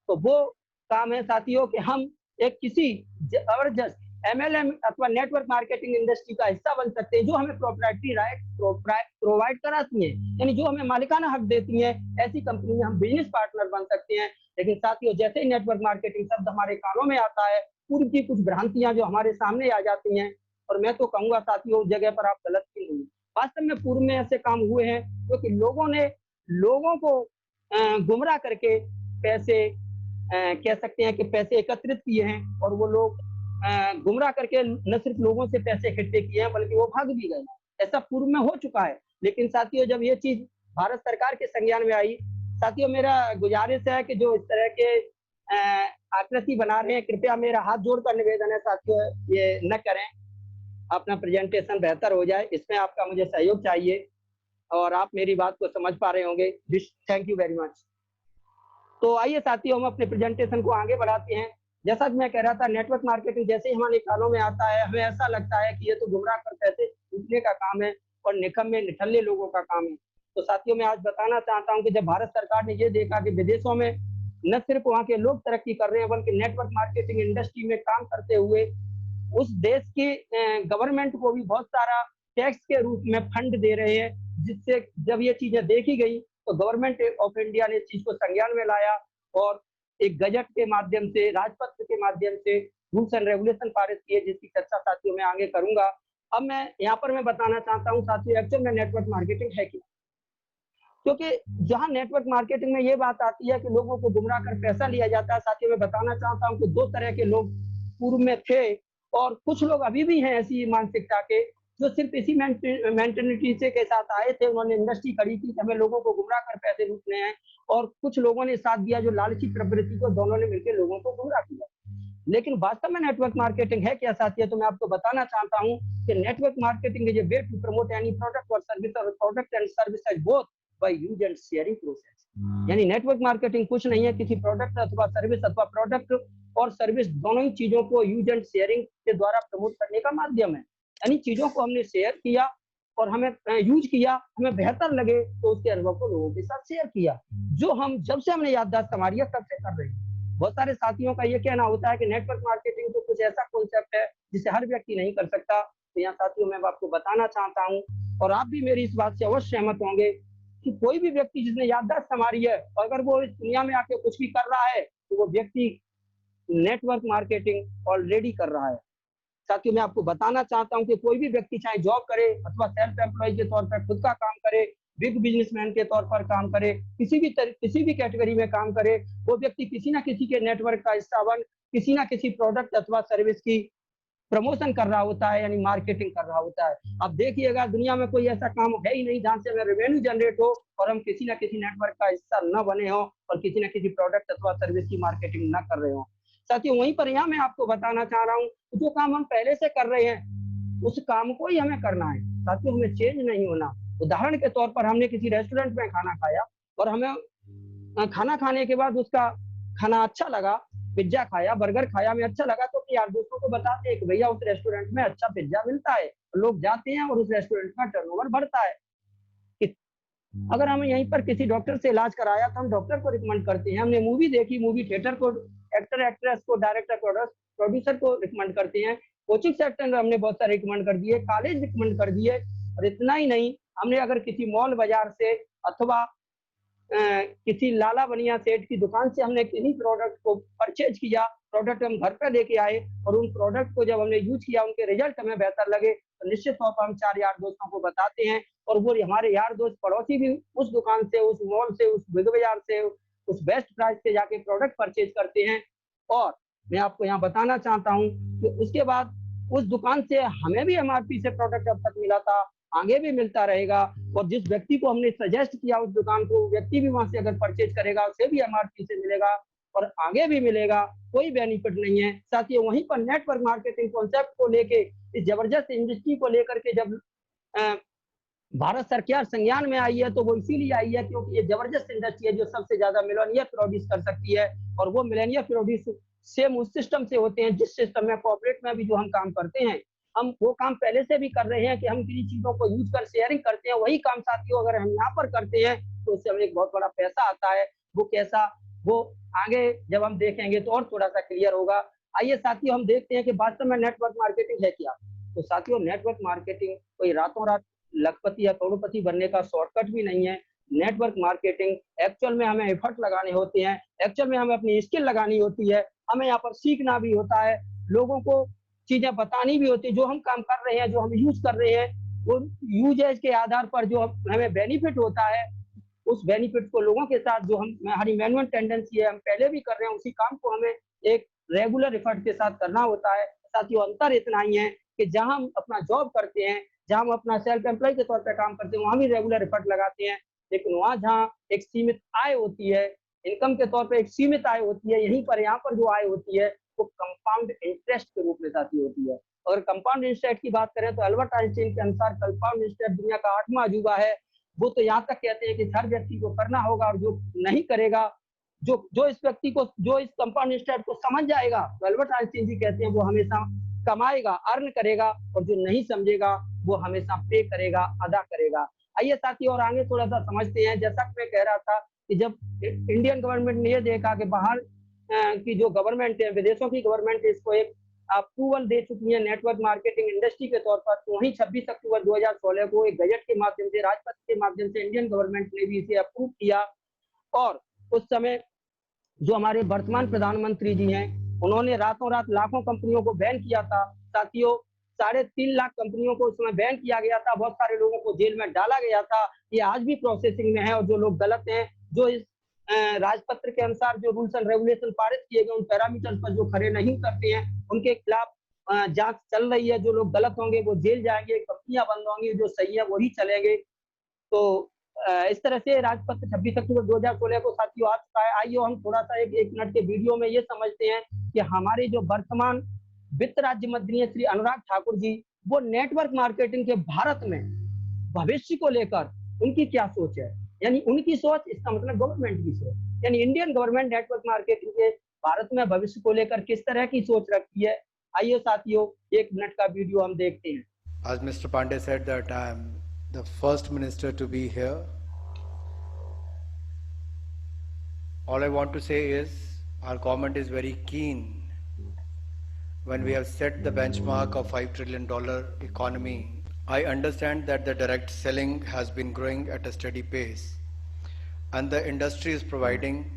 तो वो काम है साथियों कि हम एक किसी जबरदस्त MLM अथवा नेटवर्क मार्केटिंग इंडस्ट्री का हिस्सा बन सकते हैं, जो हमें प्रॉपर्टी राइट प्रोवाइड कराती है, यानी जो हमें मालिकाना हक देती है। ऐसी कंपनी में हम बिजनेस पार्टनर बन सकते हैं। लेकिन साथियों, जैसे ही नेटवर्क मार्केटिंग शब्द हमारे कानों में आता है, पूर्व की कुछ भ्रांतियां जो हमारे सामने आ जाती हैं, और मैं तो कहूंगा साथियों, उस जगह पर आप गलत क्यों हुई। वास्तव में पूर्व में ऐसे काम हुए हैं क्योंकि लोगों ने लोगों को गुमराह करके पैसे कह सकते हैं कि पैसे एकत्रित किए हैं, और वो लोग गुमराह करके न सिर्फ लोगों से पैसे इकट्ठे किए हैं बल्कि वो भाग भी गए। ऐसा पूर्व में हो चुका है। लेकिन साथियों, जब ये चीज भारत सरकार के संज्ञान में आई, साथियों मेरा गुजारिश है कि जो इस तरह के आकृति बना रहे हैं, कृपया मेरा हाथ जोड़कर निवेदन है साथियों, ये न करें। अपना प्रेजेंटेशन बेहतर हो जाए, इसमें आपका मुझे सहयोग चाहिए और आप मेरी बात को समझ पा रहे होंगे। Thank you very much. तो आइए साथियों, हम अपने प्रेजेंटेशन को आगे बढ़ाते हैं। जैसा कि मैं कह रहा था, नेटवर्क मार्केटिंग जैसे ही हमारे कानों में आता है, हमें ऐसा लगता है कि ये तो गुमराह कर पैसे लूटने का काम है और निकम्मे निठल्ले लोगों का काम है। तो साथियों, मैं आज बताना चाहता हूं कि जब भारत सरकार ने ये देखा कि विदेशों में न सिर्फ वहां के लोग तरक्की कर रहे हैं बल्कि नेटवर्क मार्केटिंग इंडस्ट्री में काम करते हुए उस देश की गवर्नमेंट को भी बहुत सारा टैक्स के रूप में फंड दे रहे हैं, जिससे जब ये चीजें देखी गई तो गवर्नमेंट ऑफ इंडिया ने इस चीज को संज्ञान में लाया और एक गजट के माध्यम से, राजपत्र के माध्यम से रूल्स एंड रेगुलेशन पारित किए, जिसकी चर्चा साथियों मैं आगे करूंगा। अब मैं यहाँ पर मैं बताना चाहता हूँ साथियों, एक्चुअल में नेटवर्क मार्केटिंग है क्या। क्योंकि जहां नेटवर्क मार्केटिंग में ये बात आती है कि लोगों को गुमराह कर पैसा लिया जाता है, साथियों मैं बताना चाहता हूँ कि 2 तरह के लोग पूर्व में थे और कुछ लोग अभी भी हैं ऐसी मानसिकता के, जो सिर्फ इसी मेंटेलिटी से के साथ आए थे। उन्होंने इंडस्ट्री खड़ी की, हमें लोगों को गुमराह कर पैसे लूटने हैं, और कुछ लोगों ने साथ दिया जो लालची प्रवृत्ति को, दोनों ने मिलकर लोगों को गुमराह किया। लेकिन वास्तव में नेटवर्क मार्केटिंग है क्या साथियों, तो मैं आपको बताना चाहता हूँ कि network marketing is a way to promote any product और सर्विस, और product and service as both by use and sharing process. यानी नेटवर्क मार्केटिंग कुछ नहीं है किसी प्रोडक्ट अथवा सर्विस अथवा प्रोडक्ट और सर्विस दोनों ही चीजों को यूज एंड शेयरिंग के द्वारा प्रमोट करने का माध्यम है। यानी चीजों को हमने शेयर किया और हमें यूज किया, हमें बेहतर लगे तो उसके अनुभव को लोगों के साथ शेयर किया, जो हम जब से हमने याददाश्त हमारी है तब से कर रहे हैं। बहुत सारे साथियों का ये कहना होता है कि नेटवर्क मार्केटिंग तो कुछ ऐसा कॉन्सेप्ट है जिसे हर व्यक्ति नहीं कर सकता। तो यहाँ साथियों मैं आपको बताना चाहता हूँ, और आप भी मेरी इस बात से अवश्य सहमत होंगे, कि कोई भी व्यक्ति जिसने याददाश्त हमारी है, अगर वो इस दुनिया में आके कुछ भी कर रहा है तो वो व्यक्ति नेटवर्क मार्केटिंग ऑलरेडी कर रहा है। साथियों मैं आपको बताना चाहता हूं कि कोई भी व्यक्ति चाहे जॉब करे अथवा सेल्फ एम्प्लॉय के तौर पर खुद का काम करे, बिग बिजनेसमैन के तौर पर काम करे, किसी भी कैटेगरी में काम करे, वो व्यक्ति किसी ना किसी के नेटवर्क का हिस्सा बन किसी ना किसी प्रोडक्ट अथवा सर्विस की प्रमोशन कर रहा होता है, यानी मार्केटिंग कर रहा होता है। अब देखिएगा, दुनिया में कोई ऐसा काम है ही नहीं जहां से हमें रेवेन्यू जनरेट हो और हम किसी ना किसी नेटवर्क का हिस्सा न बने हो और किसी ना किसी प्रोडक्ट अथवा सर्विस की मार्केटिंग न कर रहे हो। साथियों वहीं पर यहाँ मैं आपको बताना चाह रहा हूँ, जो काम हम पहले से कर रहे हैं उस काम को ही हमें करना है साथियों, हमें चेंज नहीं होना। उदाहरण के तौर पर हमने किसी रेस्टोरेंट में खाना खाया और हमें खाना खाने के बाद उसका खाना अच्छा लगा, पिज्जा खाया, बर्गर खाया, हमें अच्छा लगा, तो यार दोस्तों को बताते हैं कि भैया उस रेस्टोरेंट में अच्छा पिज्जा मिलता है, लोग जाते हैं और उस रेस्टोरेंट का टर्नओवर बढ़ता है। अगर हमें यहीं पर किसी डॉक्टर से इलाज कराया तो हम डॉक्टर को रिकमेंड करते हैं। हमने मूवी देखी, मूवी थिएटर को, एक्टर एक्ट्रेस को, डायरेक्टर प्रोड्यूसर को रिकमेंड करते हैं। कोचिंग सेक्टर में हमने बहुत सारे रिकमेंड कर दिए, कॉलेज रिकमेंड कर दिए, और इतना ही नहीं, हमने अगर किसी मॉल बाजार से अथवा किसी लाला बनिया सेठ की दुकान से हमने किन्हीं प्रोडक्ट को परचेज किया, प्रोडक्ट हम घर पे लेके आए और उन प्रोडक्ट को जब हमने यूज किया, उनके रिजल्ट हमें बेहतर लगे, तो निश्चित तौर पर हम 4 यार दोस्तों को बताते हैं और वो हमारे यार दोस्त पड़ोसी भी उस दुकान से, उस मॉल से, उस बिग बाजार से, उस बेस्ट प्राइस से जाके प्रोडक्ट परचेज करते हैं। और मैं आपको यहाँ बताना चाहता हूँ कि उसके बाद उस दुकान से हमें भी एमआरपी से प्रोडक्ट अब तक मिला था, आगे भी मिलता रहेगा और जिस व्यक्ति को हमने सजेस्ट किया उस दुकान को, व्यक्ति भी वहां से अगर परचेज करेगा उसे भी एमआरपी से मिलेगा और आगे भी मिलेगा, कोई बेनिफिट नहीं है। साथियों, वहीं पर नेटवर्क मार्केटिंग कॉन्सेप्ट को लेके, इस जबरदस्त इंडस्ट्री को लेकर के जब भारत सरकार संज्ञान में आई है, तो वो इसीलिए आई है क्योंकि ये जबरदस्त इंडस्ट्री है जो सबसे ज्यादा मिलेनियर प्रोड्यूस कर सकती है और वो मिलेनियर प्रोड्यूस सेम उस सिस्टम से होते हैं जिस सिस्टम में कॉर्पोरेट में भी जो हम काम करते हैं, हम वो काम पहले से भी कर रहे हैं कि हम किसी चीजों को यूज कर शेयरिंग करते हैं। वही काम साथियों अगर हम यहाँ पर करते हैं तो उससे हमें एक बहुत बड़ा पैसा आता है। वो कैसा, वो आगे जब हम देखेंगे तो और थोड़ा सा क्लियर होगा। आइए साथियों, हम देखते हैं कि वास्तव में नेटवर्क मार्केटिंग है क्या। तो साथियों, नेटवर्क मार्केटिंग कोई रातों रात लखपति या करोड़पति बनने का शॉर्टकट भी नहीं है। नेटवर्क मार्केटिंग एक्चुअल में हमें एफर्ट लगाने होते हैं, एक्चुअल में हमें अपनी स्किल लगानी होती है, हमें यहाँ पर सीखना भी होता है, लोगों को चीजें बतानी भी होती है। जो हम काम कर रहे हैं, जो हम यूज कर रहे हैं, वो यूजेज के आधार पर जो हमें बेनिफिट होता है, उस बेनिफिट को लोगों के साथ जो हम हमारी मैनुअल टेंडेंसी है, हम पहले भी कर रहे हैं, उसी काम को हमें एक रेगुलर एफर्ट के साथ करना होता है। साथियों, अंतर इतना ही है कि जहां हम अपना जॉब करते हैं, जहां हम अपना सेल्फ एम्प्लॉय के तौर पर काम करते हैं, वहां भी रेगुलर एफर्ट लगाते हैं, लेकिन वहां जहाँ एक सीमित आय होती है, इनकम के तौर पर एक सीमित आय होती है, यहीं पर यहाँ पर जो आय होती है वो कंपाउंड इंटरेस्ट के रूप में साथी होती है। अगर कंपाउंड इंटरेस्ट की बात करें तो अल्बर्ट आइंस्टाइन के अनुसार कंपाउंड इंटरेस्ट दुनिया का 8वां अजूबा है। वो तो यहाँ तक कहते हैं कि हर व्यक्ति को करना होगा और जो नहीं करेगा, जो इस व्यक्ति को, जो इस कंपाउंड इंटरेस्ट को समझ जाएगा, तो अल्बर्ट आइंस्टाइन जी कहते हैं वो हमेशा कमाएगा, अर्न करेगा, और जो नहीं समझेगा वो हमेशा पे करेगा, अदा करेगा। आइए साथी और आगे थोड़ा सा समझते हैं। जैसा कि मैं कह रहा था कि जब इंडियन गवर्नमेंट ने यह देखा कि बाहर की जो गवर्नमेंट है, विदेशों की गवर्नमेंट इसको एक अप्रूवल दे चुकी है नेटवर्क मार्केटिंग इंडस्ट्री के तौर पर, तो वहीं 26 अक्टूबर 2016 को एक गजट के माध्यम से, राजपत्र के माध्यम से इंडियन गवर्नमेंट ने भी इसे अप्रूव किया। और उस समय जो हमारे वर्तमान प्रधानमंत्री जी हैं, उन्होंने रातों रात लाखों कंपनियों को बैन किया था। साथियों, 3.5 लाख कंपनियों को उसमें बैन किया गया था, बहुत सारे लोगों को जेल में डाला गया था। ये आज भी प्रोसेसिंग में है और जो लोग गलत हैं, जो इस राजपत्र के अनुसार जो रूल्स एंड रेगुलेशन पारित किए गए उन पैरामीटर्स पर जो खड़े नहीं करते हैं, उनके खिलाफ जांच चल रही है। जो लोग गलत होंगे वो जेल जाएंगे, कंपनियां बंद होंगी, जो सही है वही चलेंगे। तो इस तरह से राजपत्र 26 अक्टूबर 2016 को साथियों आ चुका है। आइए हम थोड़ा सा एक मिनट के वीडियो में ये समझते हैं कि हमारे जो वर्तमान वित्त राज्य मंत्री श्री अनुराग ठाकुर जी, वो नेटवर्क मार्केटिंग के भारत में भविष्य को लेकर उनकी क्या सोच है। यानी उनकी सोच, इसका मतलब गवर्नमेंट की सोच, यानी इंडियन गवर्नमेंट नेटवर्क मार्केटिंग के भारत में भविष्य को लेकर किस तरह की सोच रखती है। आइए साथियों, 1 मिनट का वीडियो हम देखते हैं। As Mr. Pandey said that I am the first minister to be here. All I want to say is our government is very keen. When we have set the benchmark of $5 trillion economy, I understand that the direct selling has been growing at a steady pace, and the industry is providing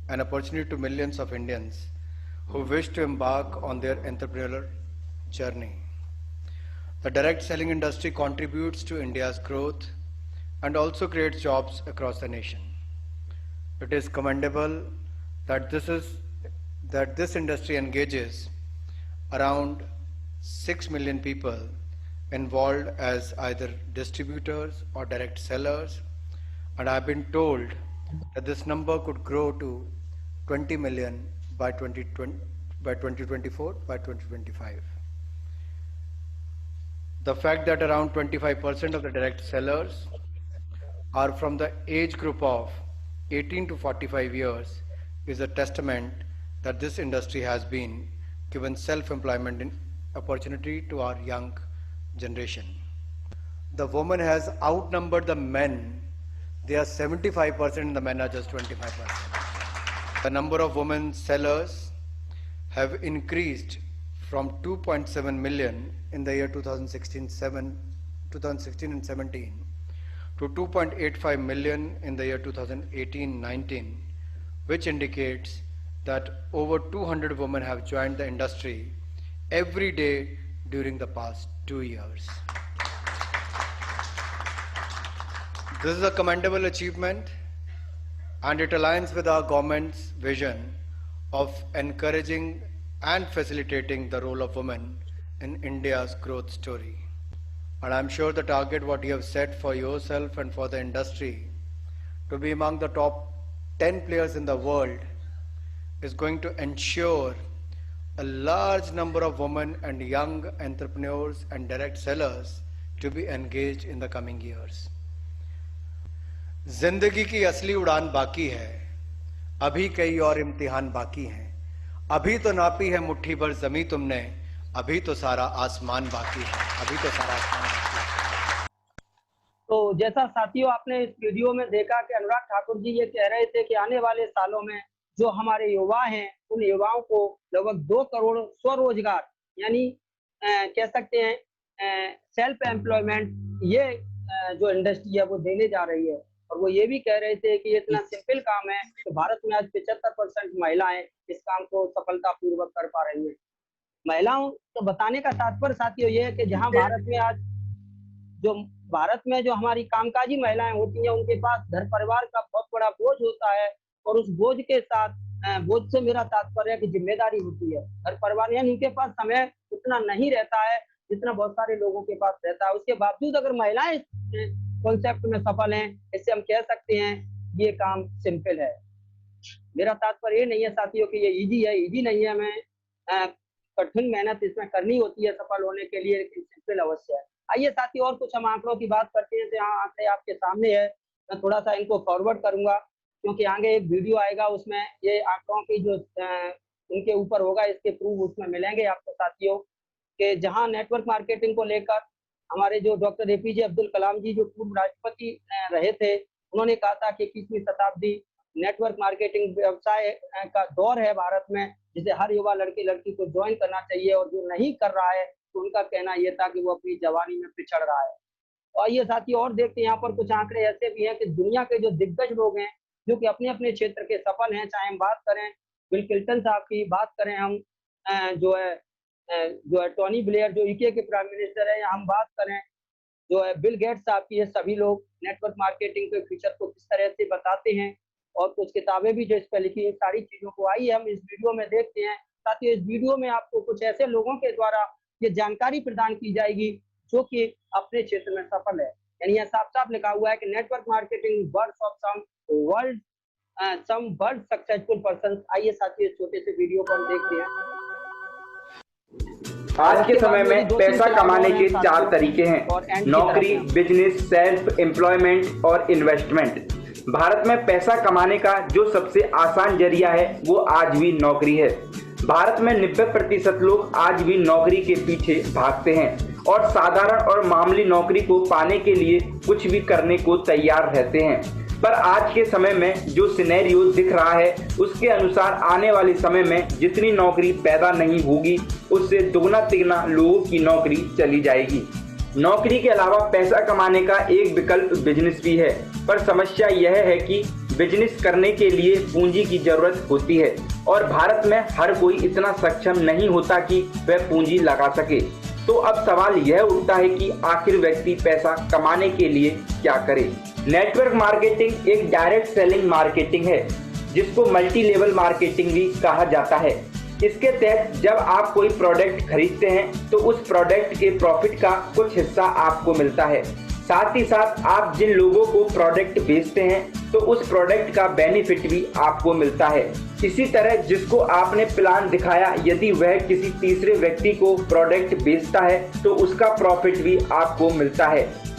an opportunity to millions of Indians who wish to embark on their entrepreneurial journey. The direct selling industry contributes to India's growth and also creates jobs across the nation. It is commendable that this industry engages around 6 million people involved as either distributors or direct sellers, and I've been told that this number could grow to 20 million by 2024, by 2025. The fact that around 25% of the direct sellers are from the age group of 18 to 45 years is a testament that this industry has been given self-employment opportunity to our young generation. The woman has outnumbered the men. They are 75% and the men are just 25%. The number of women sellers have increased from 2.7 million in the year 2016 and 17 to 2.85 million in the year 2018-19, which indicates that over 200 women have joined the industry every day during the past 2 years. This is a commendable achievement, and it aligns with our government's vision of encouraging and facilitating the role of women in India's growth story. And I'm sure the target what you have set for yourself and for the industry to be among the top 10 players in the world is going to ensure a large number of women and young entrepreneurs and direct sellers to be engaged in the coming years. जिंदगी की असली उड़ान बाकी है, अभी कई और इम्तिहान बाकी हैं। अभी तो नापी है मुट्ठी भर जमी तुमने, अभी तो सारा आसमान बाकी है, अभी तो सारा आसमान बाकी है। तो जैसा साथियों आपने इस वीडियो में देखा कि अनुराग ठाकुर जी ये कह रहे थे कि आने वाले सालों में जो हमारे युवा हैं उन युवाओं को लगभग 2 करोड़ स्वरोजगार यानी कह सकते हैं सेल्फ एम्प्लॉयमेंट ये जो इंडस्ट्री है वो देने जा रही है। और वो ये भी कह रहे थे कि इतना सिंपल काम है कि भारत में आज 75% महिलाएं इस काम को सफलतापूर्वक कर पा रही हैं। महिलाओं को बताने का तात्पर्य साथियों ये है कि जहां भारत में जो हमारी कामकाजी महिलाएं होती हैं उनके पास घर परिवार का बहुत बड़ा बोझ होता है, और उस बोझ के साथ बोझ से मेरा तात्पर्य है कि जिम्मेदारी होती है। घर परिवार यानी उनके पास समय उतना नहीं रहता है जितना बहुत सारे लोगों के पास रहता है। उसके बावजूद अगर महिलाएं कॉन्सेप्ट में सफल हैं, इससे हम कह सकते हैं ये काम सिंपल है। मेरा तात्पर्य ये नहीं है साथियों कि ये इजी है, इजी नहीं है। हमें कठिन मेहनत इसमें करनी होती है सफल होने के लिए, लेकिन सिंपल अवश्य है। आइए साथियों और कुछ हम आंकड़ों की बात करते हैं। तो आंकड़े आपके सामने है, मैं थोड़ा सा इनको फॉरवर्ड करूंगा क्योंकि आगे एक वीडियो आएगा उसमें ये आंकड़ों की जो उनके ऊपर होगा इसके प्रूफ उसमें मिलेंगे आपको साथियों कि जहां नेटवर्क मार्केटिंग को लेकर हमारे जो डॉक्टर APJ अब्दुल कलाम जी जो पूर्व राष्ट्रपति रहे थे, उन्होंने कहा था कि 21वीं शताब्दी नेटवर्क मार्केटिंग व्यवसाय का दौर है भारत में, जिसे हर युवा लड़के लड़की को ज्वाइन करना चाहिए, और जो नहीं कर रहा है तो उनका कहना यह था कि वो अपनी जवानी में पिछड़ रहा है। और आइए साथियों और देखते हैं यहाँ पर कुछ आंकड़े ऐसे भी हैं कि दुनिया के जो दिग्गज लोग हैं जो कि अपने अपने क्षेत्र के सफल हैं, चाहे हम बात करें बिल क्लिंटन साहब की, बात करें हम जो है टोनी ब्लेयर जो यूके के प्राइम मिनिस्टर है, या हम बात करें जो है बिल गेट्स साहब की, ये सभी लोग नेटवर्क मार्केटिंग के फ्यूचर को किस तरह से बताते हैं, और कुछ किताबें भी जो इस पर लिखी है। सारी चीजों को आइए हम इस वीडियो में देखते हैं। साथियों इस वीडियो में आपको कुछ ऐसे लोगों के द्वारा ये जानकारी प्रदान की जाएगी जो कि अपने क्षेत्र में सफल है। यानी यह साफ साफ लिखा हुआ है कि network marketing words of some world successful person. आइए साथियों इस छोटे से वीडियो को हम देखते हैं। आज के समय में पैसा कमाने के 4 तरीके हैं: नौकरी, बिजनेस, सेल्फ एम्प्लॉयमेंट और इन्वेस्टमेंट। भारत में पैसा कमाने का जो सबसे आसान जरिया है वो आज भी नौकरी है। भारत में 90% लोग आज भी नौकरी के पीछे भागते हैं और साधारण और मामूली नौकरी को पाने के लिए कुछ भी करने को तैयार रहते हैं। पर आज के समय में जो सिनेरियो दिख रहा है उसके अनुसार आने वाले समय में जितनी नौकरी पैदा नहीं होगी उससे दुगना तिगना लोगों की नौकरी चली जाएगी। नौकरी के अलावा पैसा कमाने का एक विकल्प बिजनेस भी है, पर समस्या यह है कि बिजनेस करने के लिए पूंजी की जरूरत होती है और भारत में हर कोई इतना सक्षम नहीं होता कि वह पूंजी लगा सके। तो अब सवाल यह उठता है कि आखिर व्यक्ति पैसा कमाने के लिए क्या करे। नेटवर्क मार्केटिंग एक डायरेक्ट सेलिंग मार्केटिंग है जिसको मल्टी लेवल मार्केटिंग भी कहा जाता है। इसके तहत जब आप कोई प्रोडक्ट खरीदते हैं तो उस प्रोडक्ट के प्रॉफिट का कुछ हिस्सा आपको मिलता है। साथ ही साथ आप जिन लोगों को प्रोडक्ट बेचते हैं तो उस प्रोडक्ट का बेनिफिट भी आपको मिलता है। इसी तरह जिसको आपने प्लान दिखाया यदि वह किसी तीसरे व्यक्ति को प्रोडक्ट बेचता है तो उसका प्रॉफिट भी आपको मिलता है।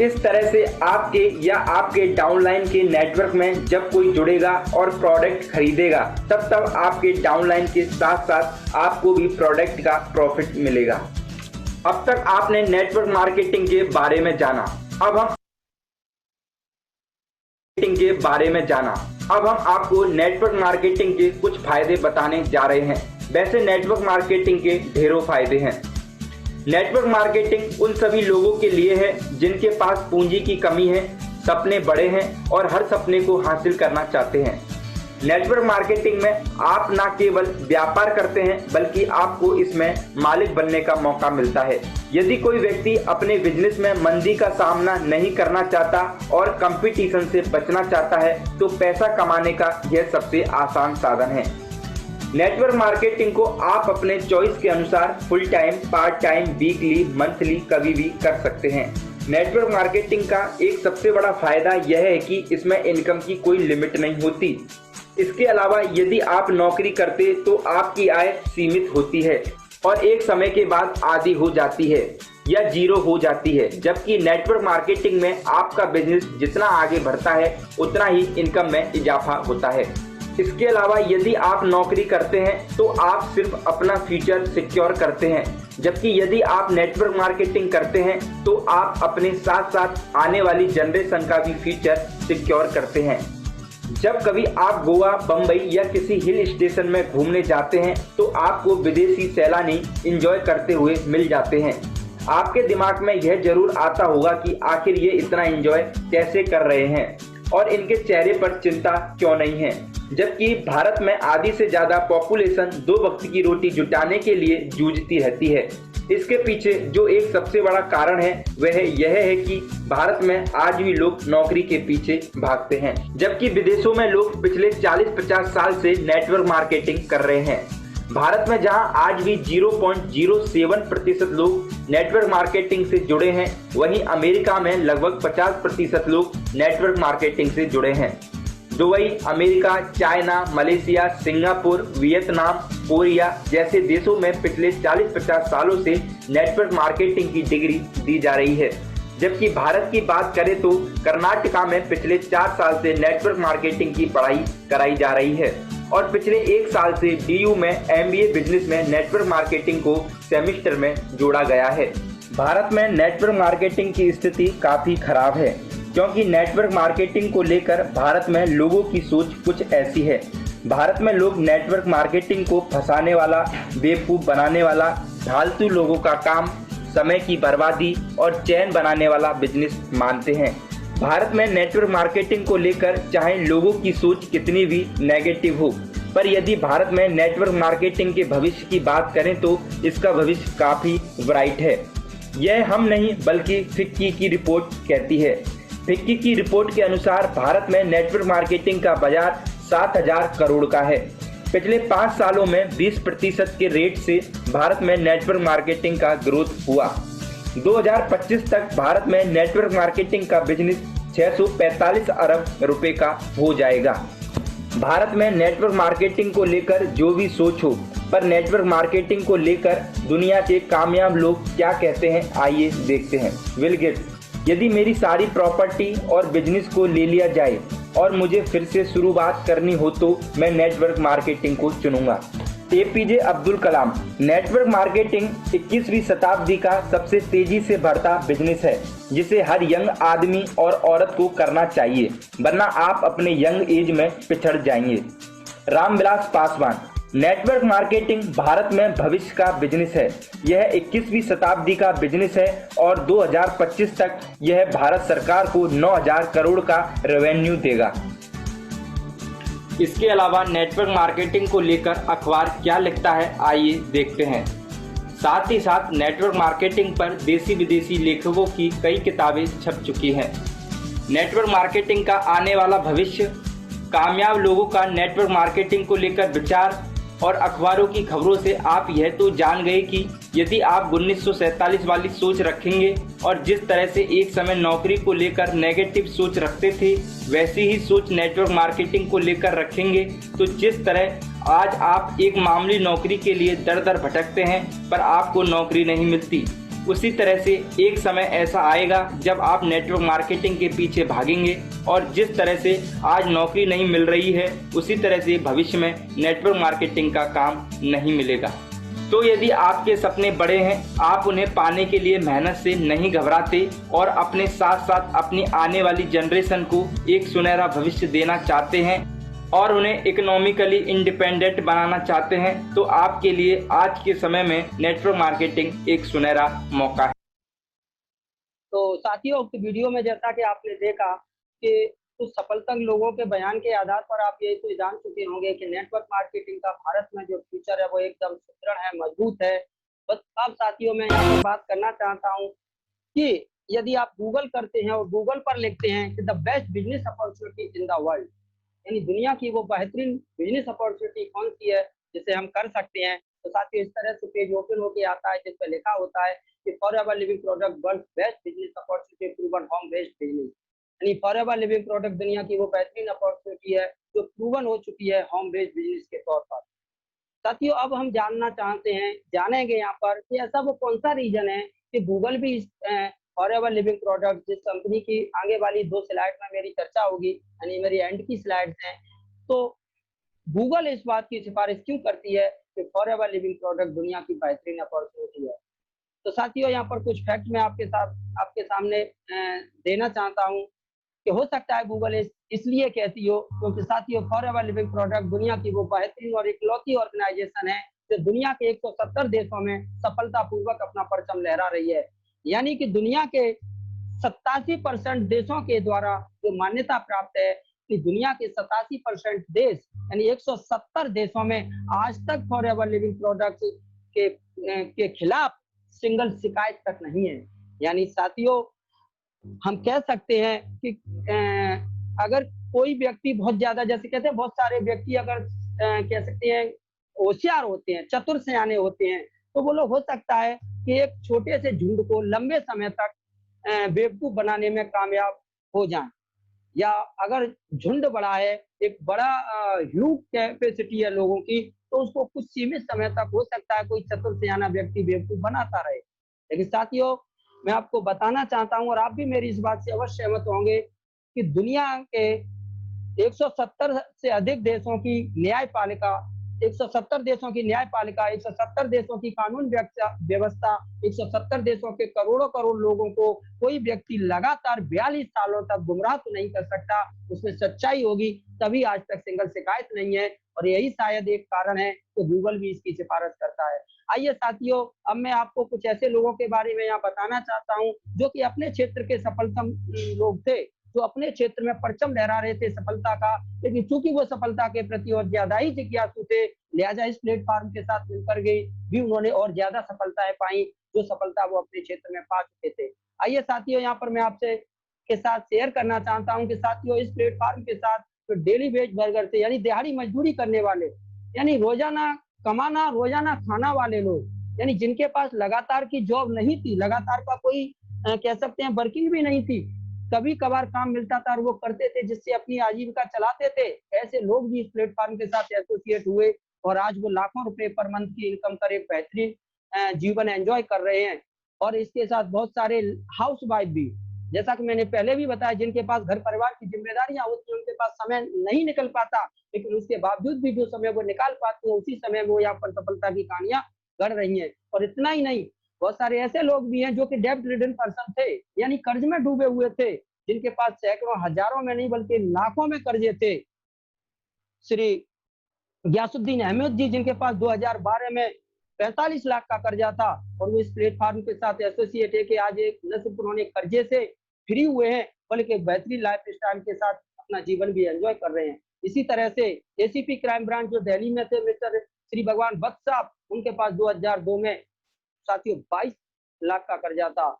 इस तरह से आपके या आपके डाउनलाइन के नेटवर्क में जब कोई जुड़ेगा और प्रोडक्ट खरीदेगा तब आपके डाउनलाइन के साथ साथ आपको भी प्रोडक्ट का प्रॉफिट मिलेगा। अब तक आपने नेटवर्क मार्केटिंग के बारे में जाना, अब हम आपको नेटवर्क मार्केटिंग के कुछ फायदे बताने जा रहे हैं। वैसे नेटवर्क मार्केटिंग के ढेरों फायदे हैं। नेटवर्क मार्केटिंग उन सभी लोगों के लिए है जिनके पास पूंजी की कमी है सपने बड़े हैं और हर सपने को हासिल करना चाहते हैं। नेटवर्क मार्केटिंग में आप न केवल व्यापार करते हैं बल्कि आपको इसमें मालिक बनने का मौका मिलता है। यदि कोई व्यक्ति अपने बिजनेस में मंदी का सामना नहीं करना चाहता और कंपटीशन से बचना चाहता है तो पैसा कमाने का यह सबसे आसान साधन है। नेटवर्क मार्केटिंग को आप अपने चॉइस के अनुसार full time, part time, weekly, monthly कभी भी कर सकते हैं। नेटवर्क मार्केटिंग का एक सबसे बड़ा फायदा यह है कि इसमें इनकम की कोई लिमिट नहीं होती। इसके अलावा यदि आप नौकरी करते तो आपकी आय सीमित होती है और एक समय के बाद आधी हो जाती है या जीरो हो जाती है, जबकि नेटवर्क मार्केटिंग में आपका बिजनेस जितना आगे बढ़ता है उतना ही इनकम में इजाफा होता है। इसके अलावा यदि आप नौकरी करते हैं तो आप सिर्फ अपना फ्यूचर सिक्योर करते हैं, जबकि यदि आप नेटवर्क मार्केटिंग करते हैं तो आप अपने साथ साथ आने वाली जनरेशन का भी फ्यूचर सिक्योर करते हैं। जब कभी आप गोवा, बम्बई या किसी हिल स्टेशन में घूमने जाते हैं तो आपको विदेशी सैलानी एंजॉय करते हुए मिल जाते हैं। आपके दिमाग में यह जरूर आता होगा कि आखिर ये इतना एंजॉय कैसे कर रहे हैं और इनके चेहरे पर चिंता क्यों नहीं है, जबकि भारत में आधी से ज्यादा पॉपुलेशन 2 वक्त की रोटी जुटाने के लिए जूझती रहती है। इसके पीछे जो एक सबसे बड़ा कारण है वह यह है कि भारत में आज भी लोग नौकरी के पीछे भागते हैं, जबकि विदेशों में लोग पिछले 40-50 साल से नेटवर्क मार्केटिंग कर रहे हैं। भारत में जहां आज भी 0.07% लोग नेटवर्क मार्केटिंग से जुड़े हैं, वहीं अमेरिका में लगभग 50% लोग नेटवर्क मार्केटिंग से जुड़े हैं। Dubai, America, China, Malaysia, Singapore, Vietnam, Korea जैसे देशों में पिछले 40-50 सालों से नेटवर्क मार्केटिंग की डिग्री दी जा रही है, जबकि भारत की बात करें तो कर्नाटका में पिछले 4 साल से नेटवर्क मार्केटिंग की पढ़ाई कराई जा रही है और पिछले 1 साल से DU में MBA बिजनेस में नेटवर्क मार्केटिंग को सेमेस्टर में जोड़ा गया है। भारत में नेटवर्क मार्केटिंग की स्थिति काफी खराब है, क्योंकि नेटवर्क मार्केटिंग को लेकर भारत में लोगों की सोच कुछ ऐसी है। भारत में लोग नेटवर्क मार्केटिंग को फंसाने वाला, बेवकूफ बनाने वाला, फालतू लोगों का काम, समय की बर्बादी और चैन बनाने वाला बिजनेस मानते हैं। भारत में नेटवर्क मार्केटिंग को लेकर चाहे लोगों की सोच कितनी भी नेगेटिव हो, पर यदि भारत में नेटवर्क मार्केटिंग के भविष्य की बात करें तो इसका भविष्य काफी ब्राइट है। यह हम नहीं बल्कि फिक्की की रिपोर्ट कहती है। फिक्की की रिपोर्ट के अनुसार भारत में नेटवर्क मार्केटिंग का बाजार 7,000 करोड़ का है। पिछले 5 सालों में 20% के रेट से भारत में नेटवर्क मार्केटिंग का ग्रोथ हुआ। 2025 तक भारत में नेटवर्क मार्केटिंग का बिजनेस 645 अरब रुपए का हो जाएगा। भारत में नेटवर्क मार्केटिंग को लेकर जो भी सोच हो, पर नेटवर्क मार्केटिंग को लेकर दुनिया के कामयाब लोग क्या कहते हैं, आइए देखते हैं। बिल गेट्स: यदि मेरी सारी प्रॉपर्टी और बिजनेस को ले लिया जाए और मुझे फिर से शुरुआत करनी हो तो मैं नेटवर्क मार्केटिंग को चुनूंगा। APJ Abdul Kalam: network marketing 21वीं शताब्दी का सबसे तेजी से बढ़ता बिजनेस है, जिसे हर यंग आदमी और औरत को करना चाहिए, वरना आप अपने यंग एज में पिछड़ जाएंगे। रामविलास पासवान: नेटवर्क मार्केटिंग भारत में भविष्य का बिजनेस है। यह 21वीं शताब्दी का बिजनेस है और 2025 तक यह भारत सरकार को 9,000 करोड़ का रेवेन्यू देगा। इसके अलावा नेटवर्क मार्केटिंग को लेकर अखबार क्या लिखता है, आइए देखते हैं। साथ ही साथ नेटवर्क मार्केटिंग पर देसी विदेशी लेखकों की कई किताबें छप चुकी हैं। नेटवर्क मार्केटिंग का आने वाला भविष्य, कामयाब लोगों का नेटवर्क मार्केटिंग को लेकर विचार और अखबारों की खबरों से आप यह तो जान गए कि यदि आप 1947 वाली सोच रखेंगे और जिस तरह से एक समय नौकरी को लेकर नेगेटिव सोच रखते थे, वैसी ही सोच नेटवर्क मार्केटिंग को लेकर रखेंगे तो जिस तरह आज आप एक मामूली नौकरी के लिए दर दर भटकते हैं पर आपको नौकरी नहीं मिलती, उसी तरह से एक समय ऐसा आएगा जब आप नेटवर्क मार्केटिंग के पीछे भागेंगे और जिस तरह से आज नौकरी नहीं मिल रही है उसी तरह से भविष्य में नेटवर्क मार्केटिंग का काम नहीं मिलेगा। तो यदि आपके सपने बड़े हैं, आप उन्हें पाने के लिए मेहनत से नहीं घबराते और अपने साथ साथ अपनी आने वाली जनरेशन को एक सुनहरा भविष्य देना चाहते हैं और उन्हें इकोनॉमिकली इंडिपेंडेंट बनाना चाहते हैं, तो आपके लिए आज के समय में नेटवर्क मार्केटिंग एक सुनहरा मौका है। तो साथियों, वीडियो में जैसा कि आपने देखा कि कुछ सफलतम लोगों के बयान के आधार पर आप ये तो जान चुके होंगे कि नेटवर्क मार्केटिंग का भारत में जो फ्यूचर है वो एकदम सुदृढ़ है, मजबूत है। बस अब साथियों मैं यहाँ पर बात करना चाहता हूँ कि यदि आप गूगल करते हैं और गूगल पर लिखते हैं कि the best business opportunity in the world, यानी दुनिया की वो बेहतरीन बिजनेस अपॉर्चुनिटी कौन सी है जिसे हम कर सकते हैं, तो साथियों इस तरह से पेज ओपन होके आता है जिस पे लिखा होता है कि forever living product world best business opportunity proven home based business, यानी फॉरएवर लिविंग प्रोडक्ट दुनिया की वो बेहतरीन अपॉर्चुनिटी है जो प्रूवन हो चुकी है होम बेस्ड बिजनेस के तौर पर। साथियों अब हम जानना चाहते हैं, जानेंगे यहाँ पर कि ऐसा वो कौन सा रीजन है कि गूगल भी फॉरएवर लिविंग प्रोडक्ट, जिस कंपनी की आगे वाली 2 स्लाइड में मेरी चर्चा होगी, यानी मेरी एंड की स्लाइड्स हैं, तो गूगल इस बात की सिफारिश क्यों करती है कि फॉरएवर लिविंग प्रोडक्ट दुनिया की बेहतरीन अपॉर्चुनिटी है। तो साथियों यहाँ पर कुछ फैक्ट मैं आपके सामने देना चाहता हूँ कि हो सकता है गूगल इसलिए कहती हो क्योंकि साथियों फॉरएवर लिविंग प्रोडक्ट दुनिया की वो बेहतरीन और इकलौती ऑर्गेनाइजेशन है जो दुनिया के 170 देशों में सफलतापूर्वक अपना परचम लहरा रही है, यानी कि दुनिया के 87% देशों के द्वारा जो मान्यता प्राप्त है कि दुनिया के 87% देश यानी 170 देशों में आज तक फॉरएवर लिविंग प्रोडक्ट्स के खिलाफ सिंगल शिकायत तक नहीं है। यानी साथियों हम कह सकते हैं कि अगर कोई व्यक्ति बहुत ज्यादा, जैसे कहते हैं बहुत सारे व्यक्ति अगर कह सकते हैं होशियार होते हैं, चतुर सियाने होते हैं, तो वो लोग हो सकता है कि एक छोटे से झुंड को लंबे समय तक बेवकूफ बनाने में कामयाब हो जाएं, या अगर झुंड बड़ा है, एक बड़ा ह्यूज कैपेसिटी है लोगों की, तो उसको कुछ सीमित समय तक हो सकता है कोई चतुर सियाना व्यक्ति बेवकूफ बनाता रहे। लेकिन साथियों मैं आपको बताना चाहता हूं और आप भी मेरी इस बात से अवश्य सहमत होंगे कि दुनिया के 170 से अधिक देशों की न्यायपालिका, 170 देशों की न्यायपालिका, 170 देशों की कानून व्यवस्था, 170 देशों के करोड़ों करोड़ लोगों को कोई व्यक्ति लगातार 42 सालों तक गुमराह तो नहीं कर सकता, उसमें सच्चाई होगी तभी आज तक सिंगल शिकायत नहीं है, और यही शायद एक कारण है कि गूगल भी इसकी सिफारिश करता है। आइए साथियों अब मैं आपको कुछ ऐसे लोगों के बारे में यहाँ बताना चाहता हूँ जो कि अपने क्षेत्र के सफलतम लोग थे, जो अपने क्षेत्र में परचम लहरा रहे थे सफलता का, लेकिन चूंकि वो सफलता के प्रति और ज्यादा ही जिज्ञासु थे, लिहाजा इस प्लेटफॉर्म के साथ मिलकर गए भी उन्होंने और ज्यादा सफलताएं पाई जो सफलता वो अपने क्षेत्र में पा चुके थे। आइए साथियों यहाँ पर मैं आपसे के साथ शेयर करना चाहता हूँ कि साथियों इस प्लेटफॉर्म के साथ तो डेली वेज बर्गर थे, यानी दिहाड़ी मजदूरी करने वाले, यानी रोजाना कमाना रोजाना खाना वाले लोग, यानी जिनके पास लगातार की जॉब नहीं थी, लगातार का कोई कह सकते हैं वर्किंग भी नहीं थी, कभी कभार काम मिलता था और वो करते थे जिससे अपनी आजीविका चलाते थे, ऐसे लोग भी इस प्लेटफॉर्म के साथ एसोसिएट हुए और आज वो लाखों रुपए पर मंथ की इनकम कर एक बेहतरीन जीवन एंजॉय कर रहे हैं। और इसके साथ बहुत सारे हाउस वाइफ भी, जैसा कि मैंने पहले भी बताया, जिनके पास घर परिवार की जिम्मेदारियां होती हैं, उनके पास समय नहीं निकल पाता, लेकिन उसके बावजूद भी जो समय वो निकाल पाते हैं उसी समय वो यहाँ पर सफलता की कहानियां गढ़ रही हैं। और इतना ही नहीं, बहुत सारे ऐसे लोग भी हैं जो कि डेब्ट रिडन पर्सन थे, यानी कर्ज में डूबे हुए थे, जिनके पास सैकड़ों हजारों में नहीं बल्कि लाखों में कर्जे थे। श्री गयासुद्दीन अहमद जी, जिनके पास 2012 में 45 लाख का कर्जा था और वो इस प्लेटफॉर्म के साथ एसोसिएट है कि आज एक न सिर्फ उन्होंने कर्जे से फ्री हुए हैं बल्कि एक बेहतरीन लाइफ स्टाइल के साथ अपना जीवन भी एंजॉय कर रहे हैं। इसी तरह से एसीपी क्राइम ब्रांच जो दिल्ली में थे, मिस्टर श्री भगवान भट्ट साहब, उनके पास 2002 में साथियों 22 लाख का कर्जा था।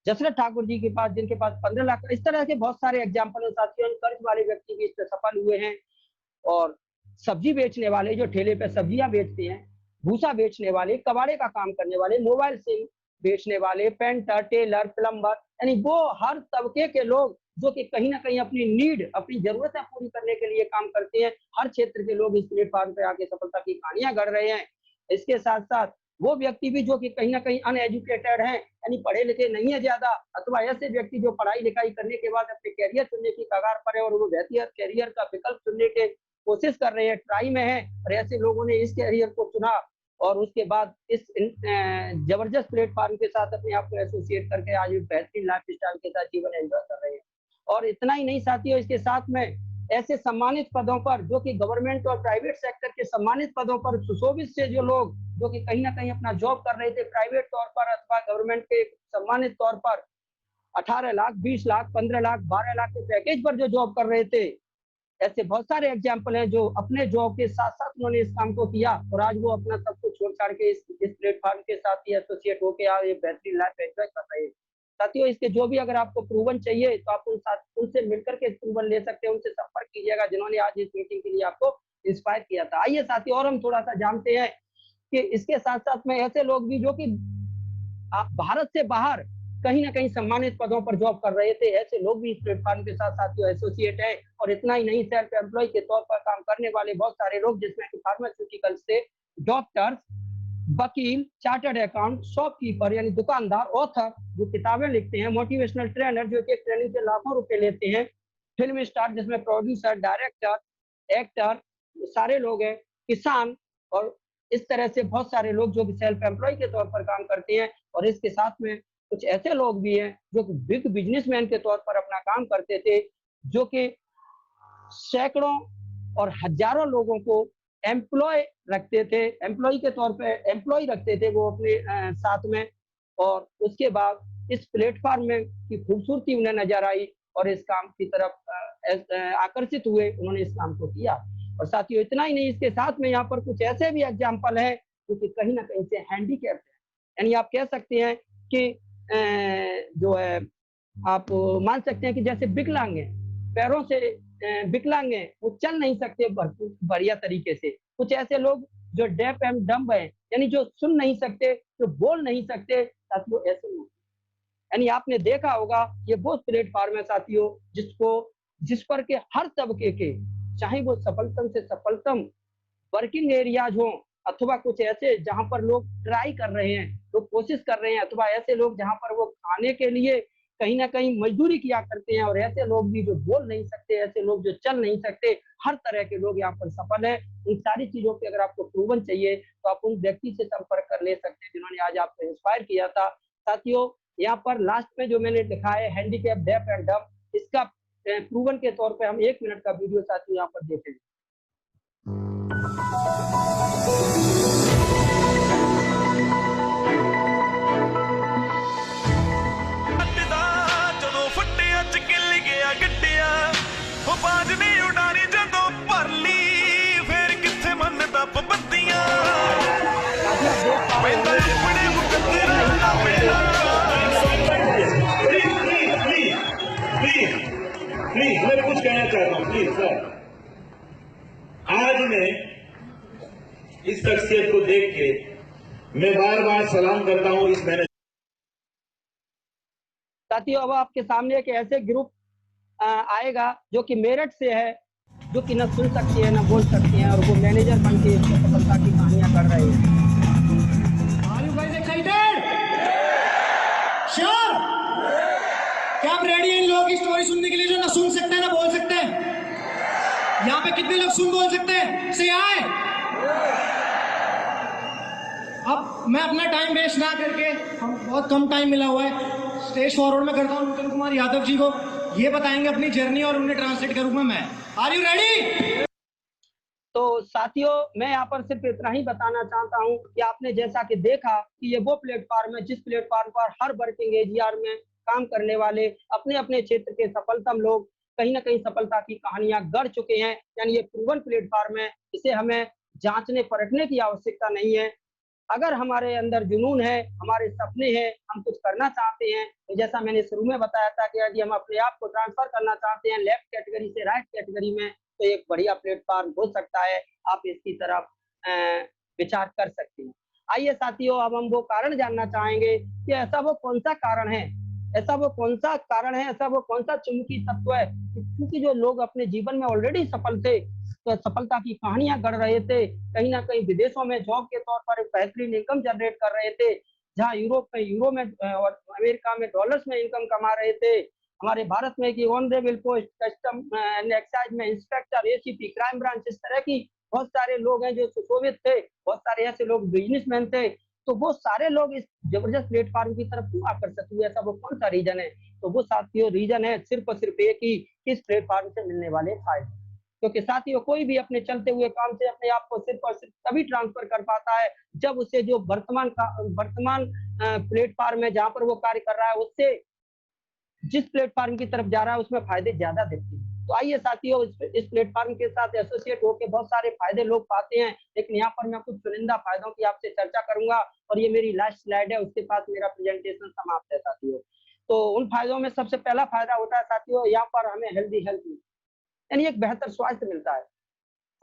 जसरत ठाकुर जी के पास, जिनके पास 15 लाख, इस तरह के बहुत सारे एग्जाम्पल है साथियों। कर्ज वाले व्यक्ति भी इससे सफल हुए हैं। और सब्जी बेचने वाले जो ठेले पे सब्जियां बेचते हैं, भूसा बेचने वाले, कबाड़े का काम करने वाले, मोबाइल सिम बेचने वाले, पेंटर, टेलर, प्लम्बर, यानी वो हर तबके के लोग जो कि कहीं ना कहीं अपनी नीड, अपनी जरूरतें पूरी करने के लिए काम करते हैं, हर क्षेत्र के लोग इस प्लेटफॉर्म पे आके सफलता की कहानियां गढ़ रहे हैं। इसके साथ साथ वो व्यक्ति भी जो कि कहीं ना कहीं अनएजुकेटेड हैं, यानी पढ़े लिखे नहीं है ज्यादा, अथवा ऐसे व्यक्ति जो पढ़ाई लिखाई करने के बाद अपने कैरियर चुनने की कगार पर है और वो बेहतर कैरियर का विकल्प चुनने के कोशिश कर रहे हैं, ट्राई में है, और ऐसे लोगों ने इस कैरियर को चुना और उसके बाद इस जबरदस्त प्लेटफॉर्म के साथ अपने आप को एसोसिएट करके आज बेहतरीन लाइफ स्टाइल के साथ जीवन एंजॉय कर रहे हैं। और इतना ही नहीं साथियों, इसके साथ में ऐसे सम्मानित पदों पर जो कि गवर्नमेंट और प्राइवेट सेक्टर के सम्मानित पदों पर सुशोभित से जो लोग जो कि कहीं ना कहीं अपना जॉब कर रहे थे प्राइवेट तौर पर अथवा गवर्नमेंट के सम्मानित तौर पर, 18 लाख, 20 लाख, 15 लाख, 12 लाख के पैकेज पर जो जॉब कर रहे थे। ऐसे बहुत सारे एग्जाम्पल हैं जो अपने जॉब के साथ साथ उन्होंने इस काम को किया और आज वो अपना सब कुछ छोड़ छाड़ के इस प्लेटफॉर्म के साथ ही एसोसिएट होके आज ये बेहतरीन लाइफ एंजॉय कर रहे हैं। साथियों, इसके जो भी अगर आपको प्रूवन चाहिए तो आप उनसे मिलकर के प्रूवन ले सकते हैं, उनसे संपर्क कीजिएगा जिन्होंने आज इस मीटिंग के लिए आपको इंस्पायर किया था। आइए साथियों, और हम थोड़ा सा जानते हैं कि इसके साथ साथ में ऐसे लोग भी जो कि भारत से बाहर कहीं ना कहीं सम्मानित पदों पर जॉब कर रहे थे, ऐसे लोग भी इस प्लेटफॉर्म के साथ साथियों एसोसिएट है। और इतना ही नहीं, सेल्फ एम्प्लॉय के तौर पर काम करने वाले बहुत सारे लोग जिसमें कि फार्मास्यूटिकल से डॉक्टर्स, वकील, चार्टर्ड अकाउंट, शॉपकीपर यानी दुकानदार, ऑथर जो किताबें लिखते हैं, मोटिवेशनल ट्रेनर जो कि ट्रेनिंग से लाखों रुपए लेते हैं, फिल्म स्टार जिसमें प्रोड्यूसर, डायरेक्टर, एक्टर सारे लोग हैं, किसान, और इस तरह से बहुत सारे लोग जो कि सेल्फ एम्प्लॉय के तौर पर काम करते हैं। और इसके साथ में कुछ ऐसे लोग भी हैं जो कि बिग बिजनेसमैन के तौर पर अपना काम करते थे, जो कि सैकड़ों और हजारों लोगों को एम्प्लॉय रखते थे, एम्प्लॉय के तौर पे एम्प्लॉय रखते थे वो अपने साथ में। और उसके बाद इस प्लेटफॉर्म में की खूबसूरती उन्हें नजर आई और इस काम की तरफ आकर्षित हुए, उन्होंने इस काम को किया। और साथियों, इतना ही नहीं, इसके साथ में यहाँ पर कुछ ऐसे भी एग्जाम्पल है जो कि कहीं ना कहीं से हैंडीकैप है, यानी आप कह सकते हैं कि जो है आप मान सकते हैं कि जैसे विकलांग है, पैरों से विकलांग है, वो चल नहीं सकते बढ़िया तरीके से। कुछ ऐसे लोग जो डेफ एंड डम्ब है, यानी जो सुन नहीं सकते, जो बोल नहीं सकते, साथियों ऐसे लोग, यानी आपने देखा होगा ये वो प्लेटफॉर्म है साथियों जिस पर के हर तबके के, चाहे वो सफलतम से सफलतम वर्किंग एरियाज हो अथवा कुछ ऐसे जहां पर लोग ट्राई कर रहे हैं, लोग कोशिश कर रहे हैं, अथवा ऐसे लोग जहां पर वो खाने के लिए कहीं ना कहीं मजदूरी किया करते हैं, और ऐसे लोग भी जो बोल नहीं सकते, ऐसे लोग जो चल नहीं सकते, हर तरह के लोग यहाँ पर सफल है। इन सारी चीजों पे अगर आपको प्रूवन चाहिए तो आप उन व्यक्ति से संपर्क कर ले सकते हैं जिन्होंने आज आपको इंस्पायर किया था। साथियों, यहाँ पर लास्ट में जो मैंने लिखा है हैंडीकैप, डेफ एंड डम्ब, इसका प्रूवन के तौर पे हम 1 मिनट का वीडियो साथियों यहाँ पर देखेंगे। प्लीज मैं कुछ कहना चाहता हूँ, प्लीज सर। आज मैं इस शख्सियत को देख के मैं बार बार सलाम करता हूँ इस मैनेजर। साथियों, अब आपके सामने एक ऐसे ग्रुप आएगा जो कि मेरठ से है, जो कि न सुन सकती है न बोल सकती है, और वो मैनेजर बन के सफलता की कहानियां कर रहे हैं। Are you guys excited? Sure? क्या आप रेडी हैं इन लोगों की स्टोरी सुनने के लिए जो ना सुन सकते हैं ना बोल सकते हैं? यहाँ पे कितने लोग सुन बोल सकते हैं? से आए। अब मैं अपना टाइम वेस्ट ना करके, हम बहुत कम टाइम मिला हुआ है, स्टेज फॉरवर्ड में करता हूँ नूतन कुमार यादव जी को, ये बताएंगे अपनी जर्नी और उन्हें ट्रांसलेट करूंगा मैं। Are you ready? तो साथियों, मैं यहाँ पर सिर्फ इतना ही बताना चाहता हूँ कि आपने जैसा कि देखा कि ये वो प्लेटफॉर्म है जिस प्लेटफॉर्म पर हर वर्किंग एरिया में काम करने वाले अपने अपने क्षेत्र के सफलतम लोग कहीं ना कहीं सफलता की कहानियां गढ़ चुके हैं। यानी ये प्रूवन प्लेटफॉर्म है, इसे हमें जांचने परखने की आवश्यकता नहीं है। अगर हमारे अंदर जुनून है, हमारे सपने हैं, हम कुछ करना चाहते हैं, तो जैसा मैंने शुरू में बताया था कि यदि हम अपने आप को ट्रांसफर करना चाहते हैं लेफ्ट कैटेगरी से राइट कैटेगरी में, तो एक बढ़िया प्लेटफॉर्म हो सकता है, आप इसकी तरफ विचार कर सकते हैं। आइए साथियों, अब हम वो कारण जानना चाहेंगे कि ऐसा वो कौन सा कारण है, ऐसा वो कौन सा कारण है, ऐसा वो कौन सा चुंबकीय तत्व है, क्योंकि जो लोग अपने जीवन में ऑलरेडी सफल थे, तो सफलता की कहानियां गढ़ रहे थे, कहीं ना कहीं विदेशों में जॉब के तौर पर बेहतरीन इनकम जनरेट कर रहे थे, जहां यूरोप में यूरो में और अमेरिका में डॉलर्स में इनकम कमा रहे थे। हमारे भारत में की honourable post custom and excise में इंस्पेक्टर, एसीपी, क्राइम ब्रांच, इस तरह की बहुत सारे लोग हैं जो सुशोभित थे, बहुत सारे ऐसे लोग बिजनेसमैन थे। तो वो सारे लोग इस जबरदस्त प्लेटफॉर्म की तरफ क्यों आकर्षित हुए, ऐसा वो कौन सा रीजन है? तो वो साथियों रीजन है सिर्फ और सिर्फ एक ही, इस प्लेटफॉर्म से मिलने वाले फायदे। क्योंकि साथियों, कोई भी अपने चलते हुए काम से अपने आप को सिर्फ और सिर्फ तभी ट्रांसफर कर पाता है जब उसे जो वर्तमान प्लेटफॉर्म है जहां पर वो कार्य कर रहा है, उससे जिस प्लेटफॉर्म की तरफ जा रहा है उसमें फायदे ज्यादा दिखते हैं। तो आइए साथियों, इस प्लेटफॉर्म के साथ एसोसिएट होकर बहुत सारे फायदे लोग पाते हैं, लेकिन यहाँ पर मैं कुछ चुनिंदा फायदों की आपसे चर्चा करूंगा और ये मेरी लास्ट स्लाइड है, उसके बाद मेरा प्रेजेंटेशन समाप्त है साथियों। तो उन फायदों में सबसे पहला फायदा होता है साथियों, यहाँ पर हमें हेल्दी हेल्थ यानी एक बेहतर स्वास्थ्य मिलता है।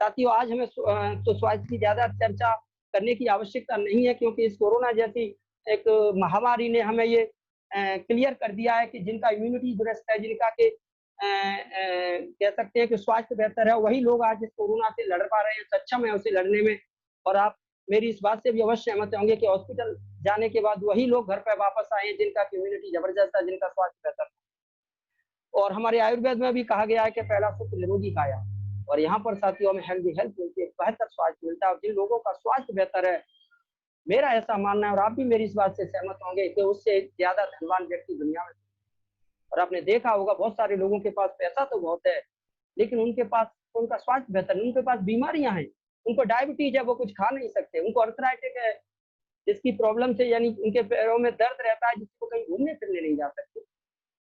साथियों आज हमें तो स्वास्थ्य की ज्यादा चर्चा करने की आवश्यकता नहीं है, क्योंकि इस कोरोना जैसी एक महामारी ने हमें ये क्लियर कर दिया है कि जिनका इम्यूनिटी दुरुस्त है, जिनका के कह सकते हैं कि स्वास्थ्य बेहतर है, वही लोग आज इस कोरोना से लड़ पा रहे हैं, सक्षम है उसे लड़ने में। और आप मेरी इस बात से भी अवश्य सहमत होंगे कि हॉस्पिटल जाने के बाद वही लोग घर पर वापस आए जिनका इम्यूनिटी जबरदस्त है, जिनका स्वास्थ्य बेहतर है। और हमारे आयुर्वेद में भी कहा गया है कि पहला सुख निरोगी काया, और यहाँ पर साथियों में हेल्दी हेल्थ मिलती है, बेहतर स्वास्थ्य मिलता है। और जिन लोगों का स्वास्थ्य बेहतर है, मेरा ऐसा मानना है और आप भी मेरी इस बात से सहमत होंगे कि उससे ज्यादा धनवान व्यक्ति दुनिया में। और आपने देखा होगा बहुत सारे लोगों के पास पैसा तो बहुत है, लेकिन उनके पास उनका स्वास्थ्य बेहतर नहीं, उनके पास बीमारियां हैं, उनको डायबिटीज है, वो कुछ खा नहीं सकते, उनको अर्थराइटिस है, जिसकी प्रॉब्लम से यानी उनके पैरों में दर्द रहता है, जिसको कहीं घूमने फिरने नहीं जा सकते।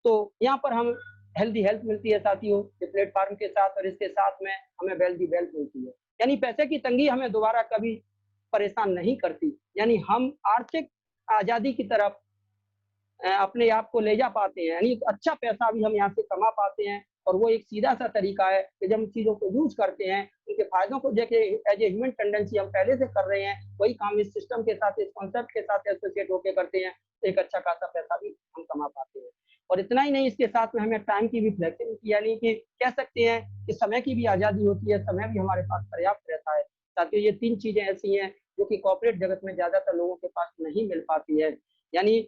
तो यहाँ पर हम हेल्दी हेल्थ मिलती है साथियों के प्लेटफॉर्म के साथ, और इसके साथ में हमें वेल्दी वेल्थ मिलती है, यानी पैसे की तंगी हमें दोबारा कभी परेशान नहीं करती, यानी हम आर्थिक आजादी की तरफ अपने आप को ले जा पाते हैं, यानी अच्छा पैसा भी हम यहाँ से कमा पाते हैं। और वो एक सीधा सा तरीका है कि जब हम चीजों को यूज करते हैं, उनके फायदों को देखे एज ए ह्यूमन टेंडेंसी हम पहले से कर रहे हैं, वही काम इस सिस्टम के साथ, इस कॉन्सेप्ट के साथ एसोसिएट होकर करते हैं, तो एक अच्छा खासा पैसा भी हम कमा पाते हैं। और इतना ही नहीं, इसके साथ में हमें टाइम की भी फ्लेक्सिबिलिटी, यानी कि कह सकते हैं कि समय की भी आजादी होती है, समय भी हमारे पास पर्याप्त रहता है। साथियों ये तीन चीजें ऐसी हैं जो कि कॉर्पोरेट जगत में ज्यादातर लोगों के पास नहीं मिल पाती है, यानी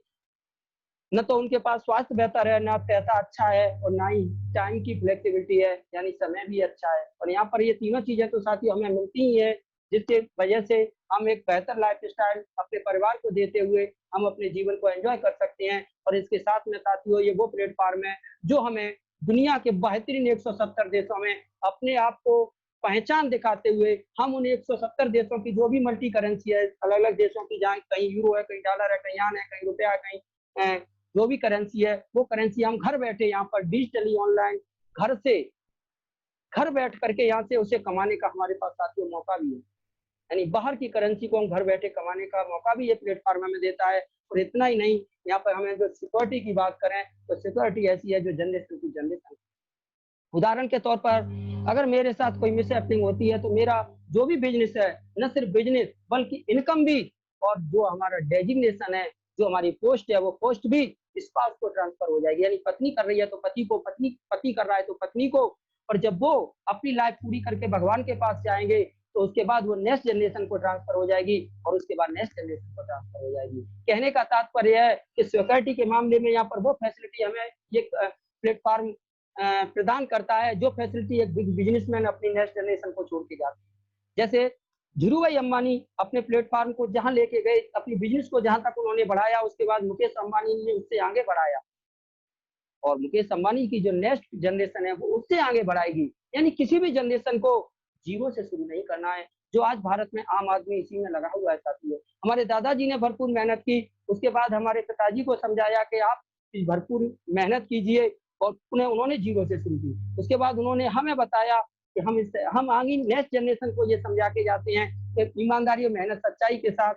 न तो उनके पास स्वास्थ्य बेहतर है, ना पैसा अच्छा है, और ना ही टाइम की फ्लेक्सिबिलिटी है, यानी समय भी अच्छा है। और यहाँ पर ये तीनों चीजें तो साथियों हमें मिलती ही है, जिसके वजह से हम एक बेहतर लाइफ स्टाइल अपने परिवार को देते हुए हम अपने जीवन को एंजॉय कर सकते हैं। और इसके साथ में साथियों ये वो प्लेटफॉर्म है जो हमें दुनिया के बेहतरीन 170 देशों में अपने आप को पहचान दिखाते हुए, हम उन 170 देशों की जो भी मल्टी करेंसी है, अलग अलग देशों की, जहाँ कहीं यूरो है, कहीं डॉलर है, कहीं यान है, कहीं रुपया है, कहीं जो भी करेंसी है, वो करेंसी हम घर बैठे यहाँ पर डिजिटली ऑनलाइन घर बैठ करके यहाँ से उसे कमाने का हमारे पास साथियों मौका भी है, यानी बाहर की करेंसी को हम घर बैठे कमाने का मौका भी ये प्लेटफॉर्म हमें देता है। और इतना ही नहीं, यहाँ पर हमें जो सिक्योरिटी की बात करें तो सिक्योरिटी ऐसी है जो जनरेशन टू जनरेशन। उदाहरण के तौर पर अगर मेरे साथ कोई मिसहैपनिंग होती है तो मेरा जो भी बिजनेस है, न सिर्फ बिजनेस बल्कि इनकम भी, और जो हमारा डेजिग्नेशन है, जो हमारी पोस्ट है, वो पोस्ट भी स्पाउस को ट्रांसफर हो जाएगी, यानी पत्नी कर रही है तो पति को, पति कर रहा है तो पत्नी को। और जब वो अपनी लाइफ पूरी करके भगवान के पास जाएंगे तो उसके बाद वो नेक्स्ट जनरेशन को ट्रांसफर हो जाएगी, और उसके बाद नेक्स्ट जनरेशन को ट्रांसफर हो जाएगी। कहने का तात्पर्य है कि सिक्योरिटी के मामले में यहाँ पर वो फैसिलिटी हमें ये प्लेटफॉर्म प्रदान करता है, जो फैसिलिटी एक बिग बिजनेसमैन अपनी नेक्स्ट जनरेशन को छोड़ के जाते हैं। जैसे धीरू भाई अंबानी अपने प्लेटफॉर्म को जहां लेके गए, अपनी बिजनेस को जहां तक उन्होंने बढ़ाया, उसके बाद मुकेश अंबानी ने उससे आगे बढ़ाया, और मुकेश अंबानी की जो नेक्स्ट जनरेशन है वो उससे आगे बढ़ाएगी। यानी किसी भी जनरेशन को जीरो से शुरू नहीं करना है, जो आज भारत में आम आदमी इसी में लगा हुआ है साथियों। हमारे दादाजी ने भरपूर मेहनत की, उसके बाद हमारे पिताजी को समझाया कि आप भरपूर मेहनत कीजिए, और उन्होंने जीरो से शुरू की। उसके बाद उन्होंने हमें बताया कि हम आगे नेक्स्ट जनरेशन को ये समझा के जाते हैं कि ईमानदारी और मेहनत सच्चाई के साथ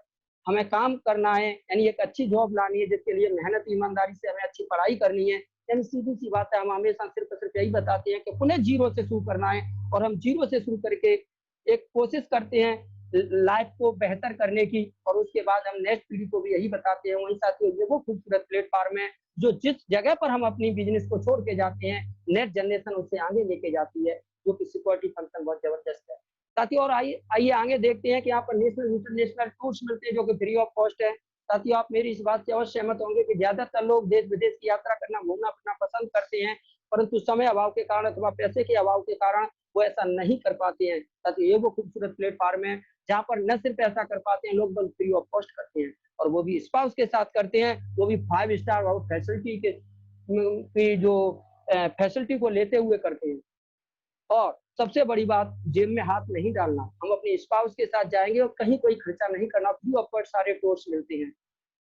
हमें काम करना है, यानी एक अच्छी जॉब लानी है, जिसके लिए मेहनत ईमानदारी से हमें अच्छी पढ़ाई करनी है। यानी सीधी सी बात है, हम हमेशा सिर्फ यही बताते हैं कि पुनः जीरो से शुरू करना है, और हम जीरो से शुरू करके एक कोशिश करते हैं लाइफ को बेहतर करने की, और उसके बाद हम नेक्स्ट पीढ़ी को भी यही बताते हैं। वही साथियों ये वो खूबसूरत प्लेटफॉर्म है जो जिस जगह पर हम अपनी बिजनेस को छोड़ के जाते हैं, नेक्स्ट जनरेशन उससे आगे लेके जाती है, जो कि सिक्योरिटी फंक्शन बहुत जबरदस्त है साथियों। और आइए आगे देखते हैं कि यहाँ पर नेशनल इंटरनेशनल टूर्स मिलते हैं जो कि फ्री ऑफ कॉस्ट है। साथियों आप मेरी इस बात से अवश्य सहमत होंगे कि ज्यादातर लोग देश विदेश की यात्रा करना, घूमना फिरना पसंद करते हैं, परंतु समय अभाव के कारण अथवा पैसे के अभाव के कारण वो ऐसा नहीं कर पाते हैं। साथियों ये वो खूबसूरत प्लेटफॉर्म है जहाँ पर न सिर्फ ऐसा कर पाते हैं लोग, बल्कि फ्री ऑफ कॉस्ट करते हैं, और वो भी स्पाउस के साथ करते हैं, वो भी 5 स्टार और फैसिलिटी की जो फैसिलिटी को लेते हुए करते हैं। और सबसे बड़ी बात, जेब में हाथ नहीं डालना, हम अपने स्पाउस के साथ जाएंगे और कहीं कोई खर्चा नहीं करना, फ्री ऑफ कॉस्ट सारे टूर्स मिलते हैं।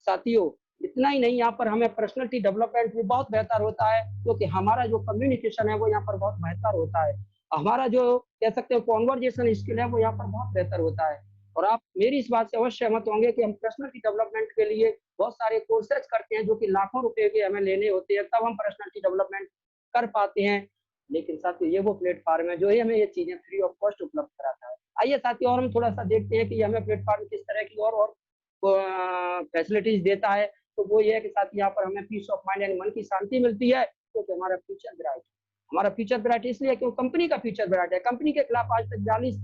साथियों इतना ही नहीं, यहाँ पर हमें पर्सनैलिटी डेवलपमेंट भी बहुत बेहतर होता है, क्योंकि हमारा जो कम्युनिकेशन है वो यहाँ पर बहुत बेहतर होता है। हमारा जो कह सकते हैं कॉन्वर्जेशन स्किल है वो यहाँ पर बहुत बेहतर होता है। और आप मेरी इस बात से अवश्य सहमत होंगे कि हम पर्सनैलिटी डेवलपमेंट के लिए बहुत सारे कोर्सेज करते हैं जो कि लाखों रुपए के हमें लेने होते हैं, तब हम पर्सनैलिटी डेवलपमेंट कर पाते हैं। लेकिन साथियों ये वो प्लेटफॉर्म है जो ही हमें ये चीजें फ्री ऑफ कॉस्ट उपलब्ध कराता है। आइए साथियों और हम थोड़ा सा देखते हैं कि हमें प्लेटफॉर्म किस तरह की और फैसिलिटीज देता है। तो वो ये है कि साथ यहाँ पर हमें पीस ऑफ माइंड यानी मन की शांति मिलती है, क्योंकि हमारा फ्यूचर ब्राइट है। हमारा फ्यूचर ब्राइट इसलिए क्योंकि कंपनी का फ्यूचर ब्राइट है। कंपनी के खिलाफ आज तक 40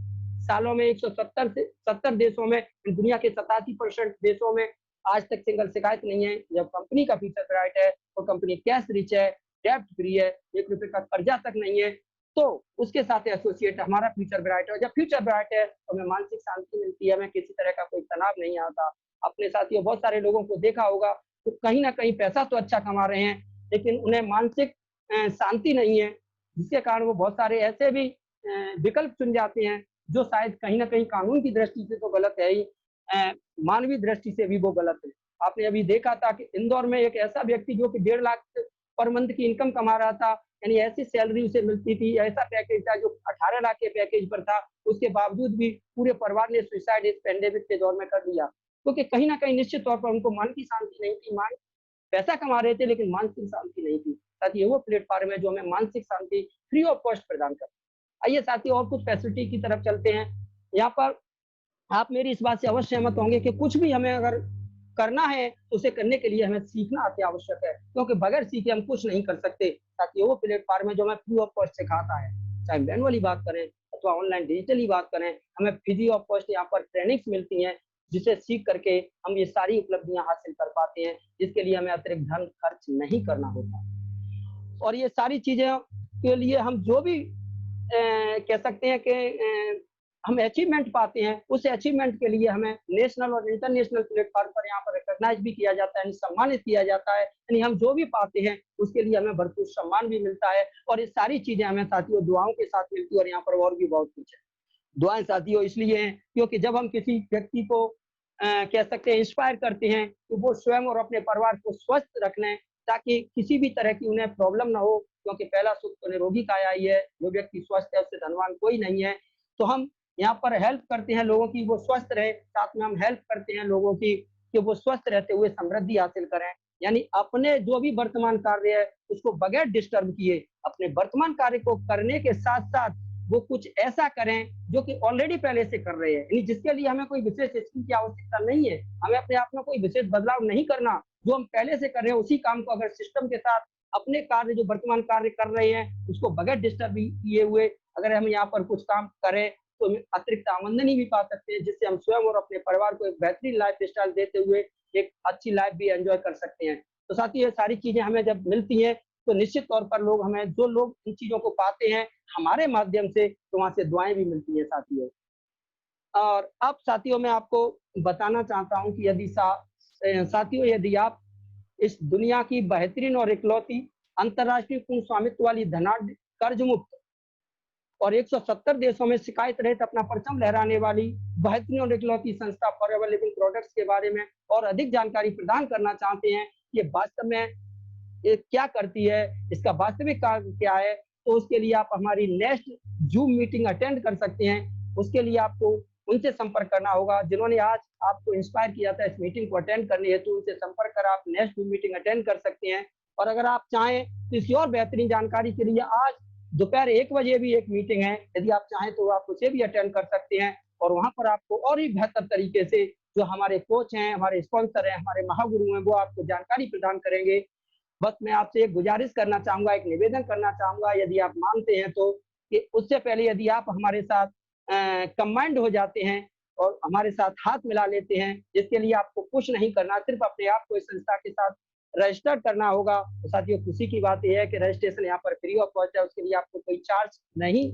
सालों में 170 देशों में, दुनिया के 87% देशों में आज तक सिंगल शिकायत नहीं है। जब कंपनी का फ्यूचर ब्राइट है और कंपनी कैश रिच है, डेब्ट फ्री है, 1 रुपए का कर्जा तक नहीं है, तो उसके साथ एसोसिएट हमारा फ्यूचर ब्राइट है। जब फ्यूचर ब्राइट है तो हमें मानसिक शांति मिलती है, हमें किसी तरह का कोई तनाव नहीं आता। अपने साथियों बहुत सारे लोगों को देखा होगा तो कहीं ना कहीं पैसा तो अच्छा कमा रहे हैं, लेकिन उन्हें मानसिक शांति नहीं है, जिसके कारण वो बहुत सारे ऐसे भी विकल्प चुन जाते हैं जो शायद कहीं ना कहीं कानून की दृष्टि से तो गलत है ही, मानवीय दृष्टि से भी वो गलत है। आपने अभी देखा था कि इंदौर में एक ऐसा व्यक्ति जो कि 1.5 लाख पर मंथ की इनकम कमा रहा था, यानी ऐसी सैलरी उसे मिलती थी, ऐसा पैकेज था जो 18 लाख के पैकेज पर था, उसके बावजूद भी पूरे परिवार ने सुसाइड इस पेंडेमिक के दौर में कर लिया, क्योंकि कहीं ना कहीं निश्चित तौर पर उनको मन की शांति नहीं थी। पैसा कमा रहे थे लेकिन मानसिक शांति नहीं थी। साथ ये वो प्लेटफॉर्म है जो हमें मानसिक शांति फ्री ऑफ कॉस्ट प्रदान करता है। आइए साथियों और कुछ फैसिलिटी की तरफ चलते हैं। यहाँ पर आप मेरी इस बात से अवश्य सहमत होंगे कि कुछ भी हमें अगर करना है तो उसे करने के लिए हमें सीखना अति आवश्यक है, क्योंकि बगैर सीखे हम कुछ नहीं कर सकते। ताकि वो प्लेटफॉर्म है जो हमें फ्री ऑफ कॉस्ट सिखाता है, चाहे मैनुअली बात करें अथवा ऑनलाइन डिजिटली बात करें, हमें फ्री ऑफ कॉस्ट यहाँ पर ट्रेनिंग्स मिलती हैं, जिसे सीख करके हम ये सारी उपलब्धियां हासिल कर पाते हैं, जिसके लिए हमें अतिरिक्त धन खर्च नहीं करना होता। और ये सारी चीजें के लिए हम जो भी कह सकते हैं कि हम अचीवमेंट पाते हैं, उस अचीवमेंट के लिए हमें नेशनल और इंटरनेशनल प्लेटफॉर्म पर यहाँ पर रिकॉग्नाइज भी किया जाता है, सम्मानित किया जाता है। यानी हम जो भी पाते हैं उसके लिए हमें भरपूर सम्मान भी मिलता है। और ये सारी चीजें हमें साथियों दुआओं के साथ मिलती है। और यहाँ पर और भी बहुत कुछ है। दुआएं साथियों इसलिए हैं क्योंकि जब हम किसी व्यक्ति को कह सकते हैं इंस्पायर करते हैं तो वो स्वयं और अपने परिवार को स्वस्थ रखने, ताकि किसी भी तरह की उन्हें प्रॉब्लम ना हो, क्योंकि पहला सुख तो निरोगी काया ही है। जो व्यक्ति स्वस्थ है उससे धनवान कोई नहीं है। तो हम यहाँ पर हेल्प करते हैं लोगों की वो स्वस्थ रहे, साथ में हम हेल्प करते हैं लोगों की कि वो स्वस्थ रहते हुए समृद्धि हासिल करें। यानी अपने जो भी वर्तमान कार्य है उसको बगैर डिस्टर्ब किए अपने वर्तमान कार्य को करने के साथ साथ वो कुछ ऐसा करें जो कि ऑलरेडी पहले से कर रहे हैं, यानी जिसके लिए हमें कोई विशेष स्किल की आवश्यकता नहीं है। हमें अपने आप में कोई विशेष बदलाव नहीं करना, जो हम पहले से कर रहे हैं उसी काम को अगर सिस्टम के साथ अपने कार्य जो वर्तमान कार्य कर रहे हैं उसको बगैर डिस्टर्ब किए हुए अगर हम यहाँ पर कुछ काम करें तो अतिरिक्त आमदनी भी पा सकते हैं, जिससे हम स्वयं और अपने परिवार को एक बेहतरीन लाइफ स्टाइल देते हुए एक अच्छी लाइफ भी एंजॉय कर सकते हैं। तो साथ ही ये सारी चीजें हमें जब मिलती हैं तो निश्चित तौर पर लोग हमें जो लोग इन चीजों को पाते हैं हमारे माध्यम से, तो वहां से दुआएं भी मिलती हैं साथियों। और अब साथियों मैं आपको बताना चाहता हूं कि यदि साथियों यदि आप इस दुनिया की बेहतरीन और इकलौती अंतर्राष्ट्रीय पूर्ण स्वामित्व वाली धनाढ़ कर्ज मुक्त और 170 देशों में शिकायत रहित अपना परचम लहराने वाली बेहतरीन और इकलौती संस्था फॉरएवर लिविंग प्रोडक्ट्स के बारे में और अधिक जानकारी प्रदान करना चाहते हैं, ये वास्तव में ये क्या करती है, इसका वास्तविक कार्य क्या है, तो उसके लिए आप हमारी नेक्स्ट जूम मीटिंग अटेंड कर सकते हैं। उसके लिए आपको उनसे संपर्क करना होगा जिन्होंने आज आपको इंस्पायर किया था इस मीटिंग को अटेंड करने हेतु। उनसे संपर्क कर आप नेक्स्ट जूम मीटिंग अटेंड कर सकते हैं। और अगर आप चाहें तो इसी और बेहतरीन जानकारी के लिए आज दोपहर 1 बजे भी एक मीटिंग है, यदि आप चाहें तो आप उसे भी अटेंड कर सकते हैं। और वहां पर आपको और भी बेहतर तरीके से जो हमारे कोच हैं, हमारे स्पॉन्सर हैं, हमारे महागुरु हैं, वो आपको जानकारी प्रदान करेंगे। बस मैं आपसे एक गुजारिश करना चाहूंगा, एक निवेदन करना चाहूंगा, यदि आप मानते हैं तो, कि उससे पहले यदि आप हमारे साथ कंबाइंड हो जाते हैं और हमारे साथ हाथ मिला लेते हैं, जिसके लिए आपको कुछ नहीं करना, सिर्फ अपने आप को इस संस्था के साथ रजिस्टर करना होगा। तो साथियों खुशी की बात यह है कि रजिस्ट्रेशन यहाँ पर फ्री ऑफ कॉस्ट है, उसके लिए आपको कोई चार्ज नहीं,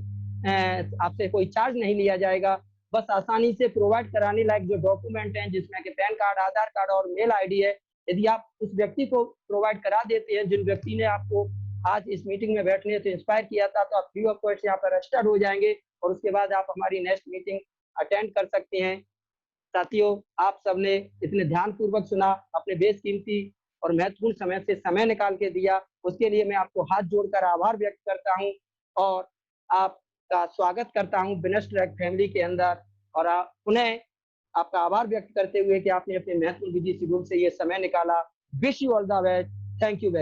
आपसे कोई चार्ज नहीं लिया जाएगा। बस आसानी से प्रोवाइड कराने लायक जो डॉक्यूमेंट हैं, जिसमें कि पैन कार्ड, आधार कार्ड और मेल आईडी है, यदि आप उस व्यक्ति को प्रोवाइड करा देते हैं जिन व्यक्ति ने आपको आज इस मीटिंग में बैठने से इंस्पायर किया था, तो आप फ्री ऑफ कॉस्ट यहाँ पर रजिस्टर्ड हो जाएंगे और उसके बाद आप हमारी नेक्स्ट मीटिंग अटेंड कर सकते हैं। साथियों, आप सबने इतने ध्यानपूर्वक सुना, अपने बेशकीमती और महत्वपूर्ण समय से समय निकाल के दिया, उसके लिए मैं आपको हाथ जोड़कर आभार व्यक्त करता हूं और आपका स्वागत करता हूं बिजनेस ट्रैक फैमिली के अंदर। और पुनः आपका आभार व्यक्त करते हुए कि आपने अपने महत्वपूर्ण बिजी शेड्यूल से ये समय निकाला। Wish you all the best. Thank you very